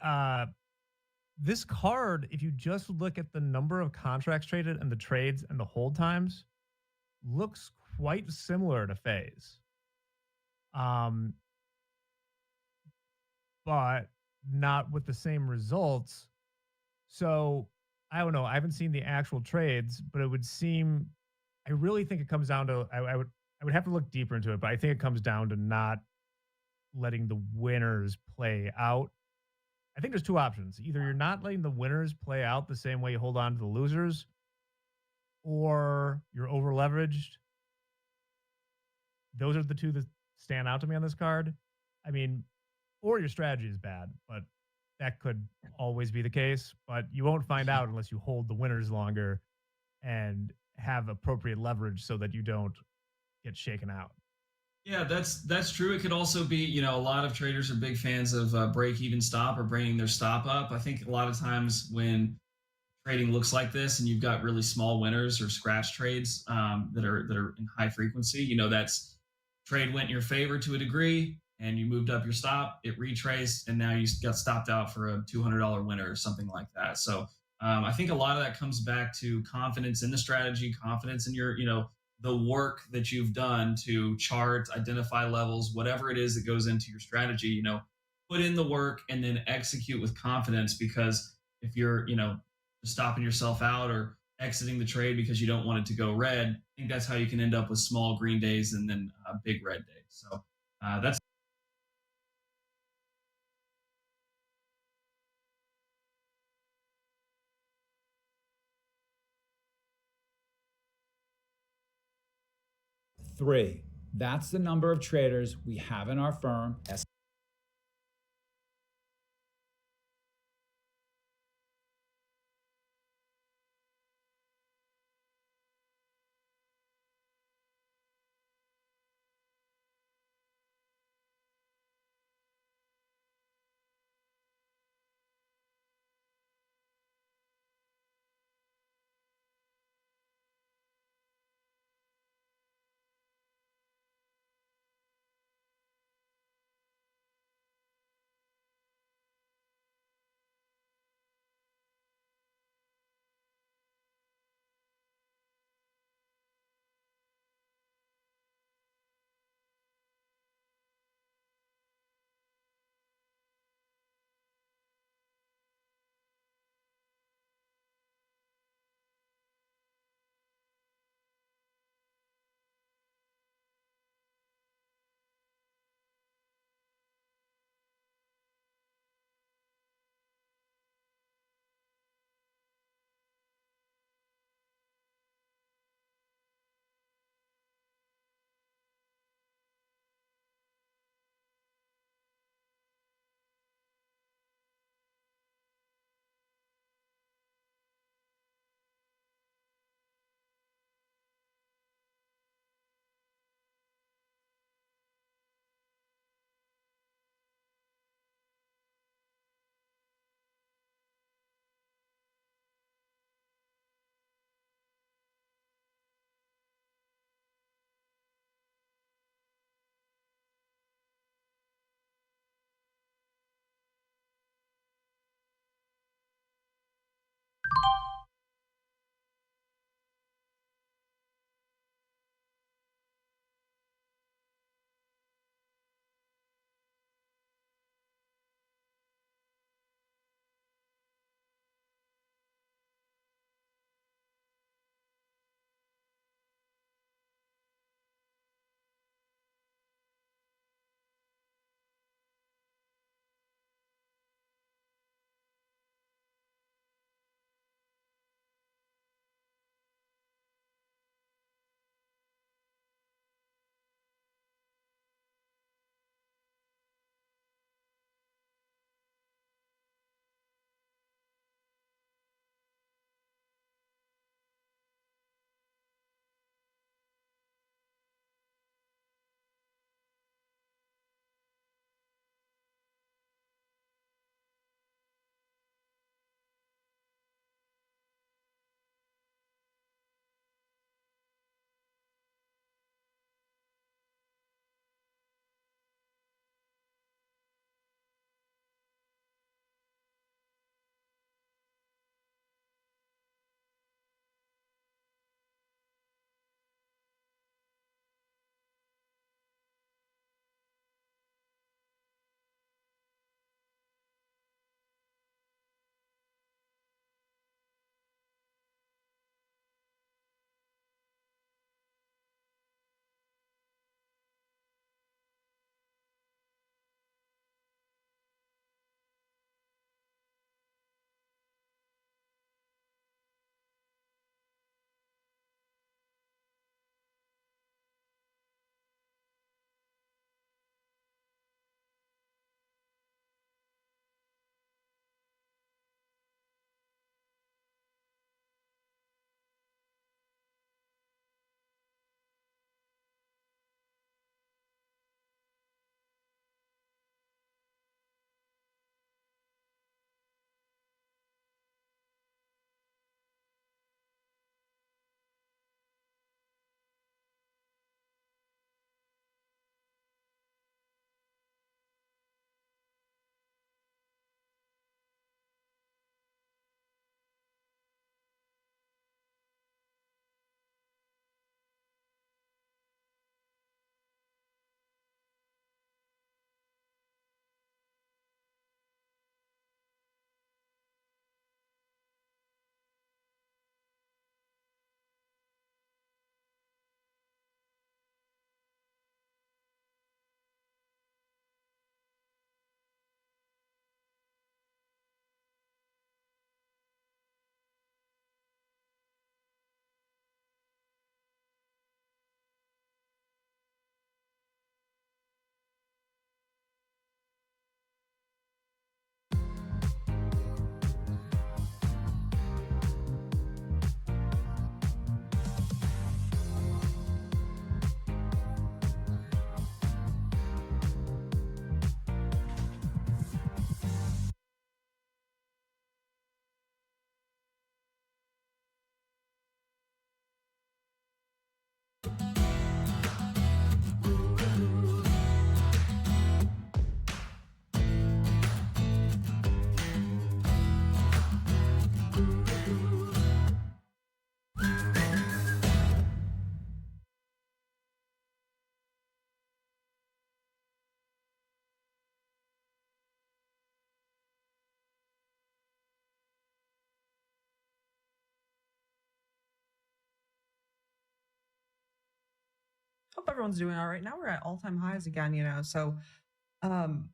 this card, if you just look at the number of contracts traded and the trades and the hold times, looks quite similar to Faye's. But not with the same results. So I don't know. I haven't seen the actual trades, but it would seem, I really think it comes down to, I would have to look deeper into it, but I think it comes down to not letting the winners play out. I think there's two options. Either you're not letting the winners play out the same way you hold on to the losers, or you're over leveraged. Those are the two that stand out to me on this card. I mean, or your strategy is bad, but that could always be the case. But you won't find out unless you hold the winners longer and have appropriate leverage so that you don't get shaken out. Yeah, that's true. It could also be, a lot of traders are big fans of break even stop or bringing their stop up. I think a lot of times when trading looks like this and you've got really small winners or scratch trades that are in high frequency, that's trade went in your favor to a degree and you moved up your stop, it retraced, and now you got stopped out for a $200 winner or something like that. So I think a lot of that comes back to confidence in the strategy, confidence in your, the work that you've done to chart, identify levels, whatever it is that goes into your strategy, put in the work and then execute with confidence. Because if you're, stopping yourself out or exiting the trade because you don't want it to go red, I think that's how you can end up with small green days and then big red days. So that's Three. That's the number of traders we have in our firm. everyone's doing all right. Now we're at all-time highs again, you know. So um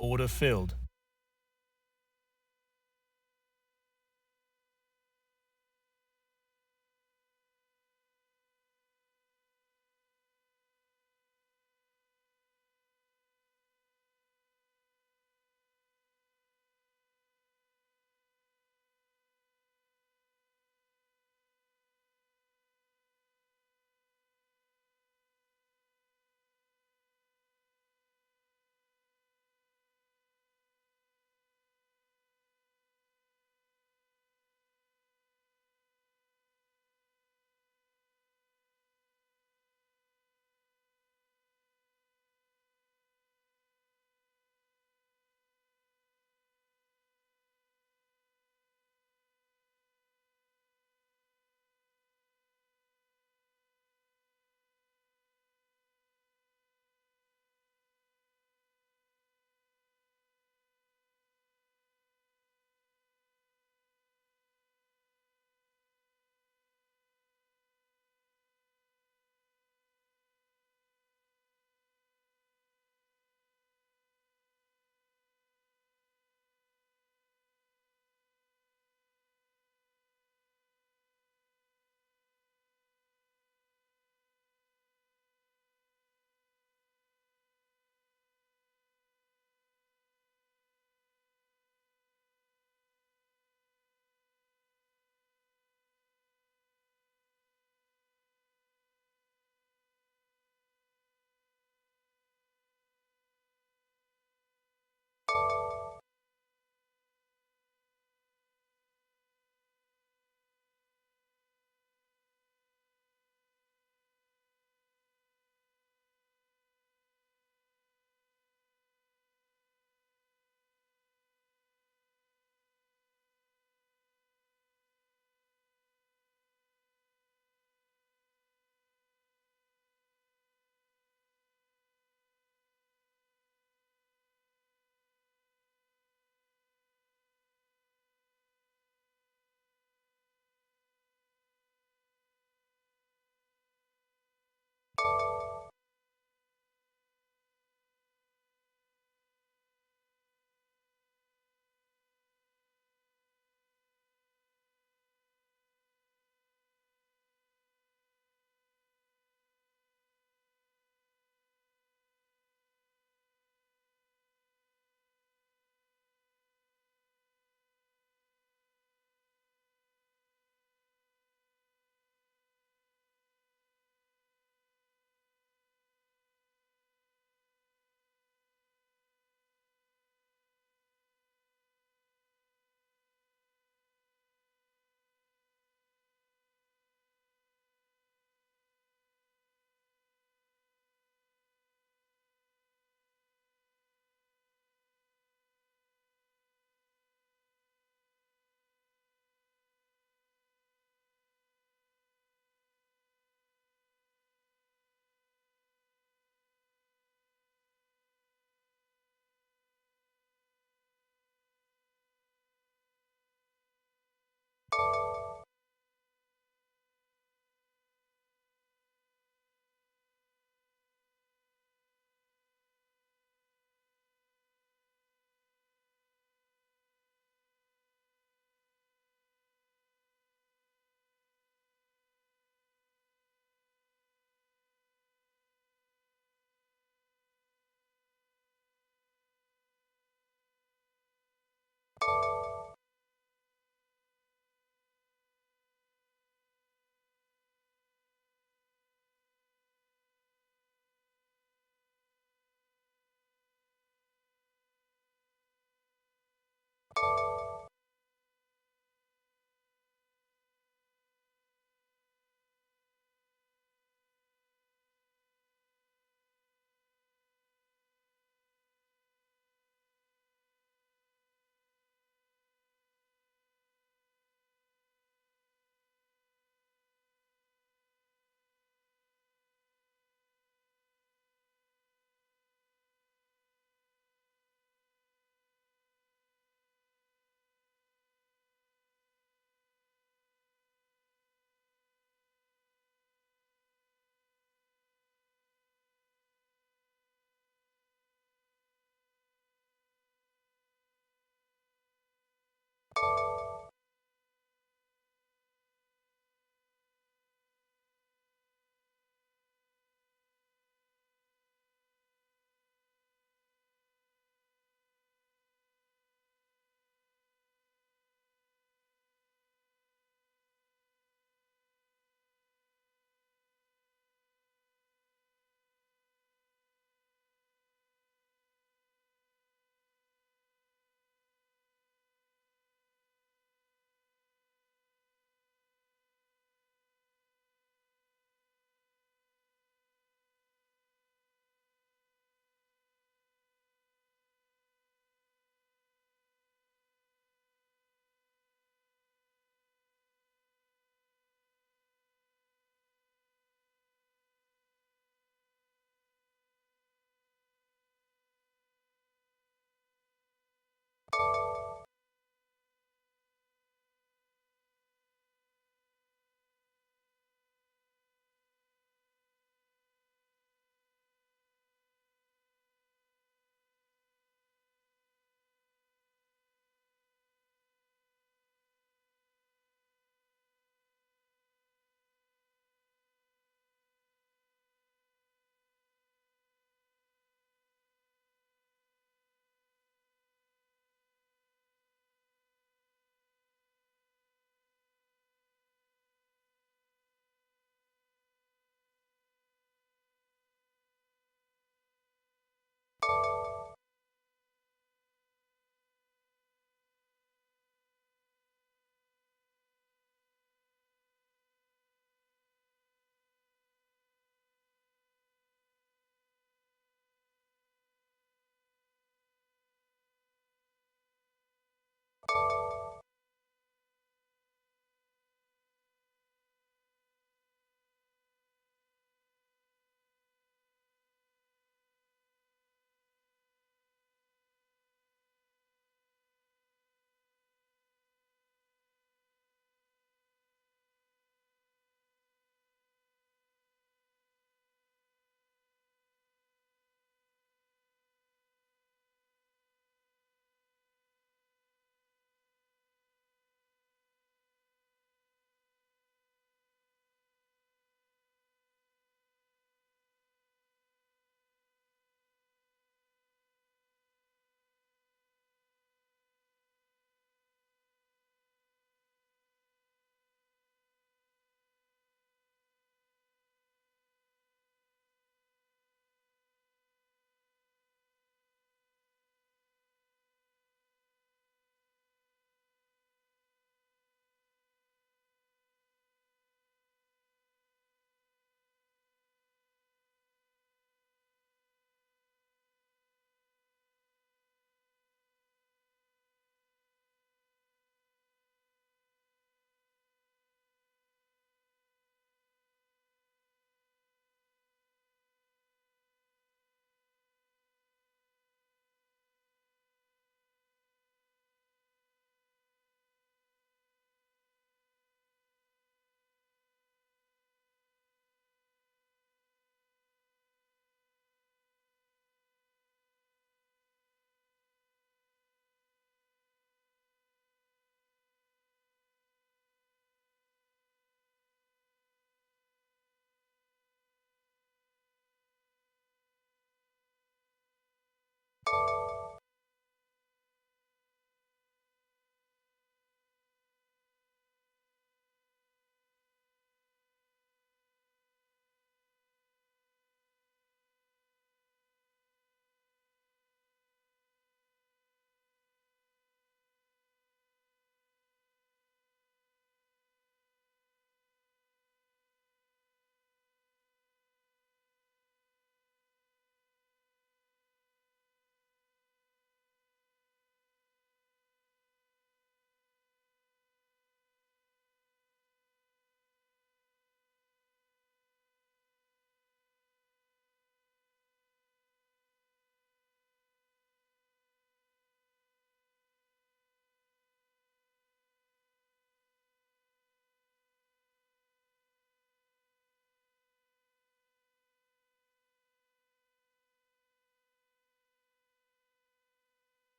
Order filled.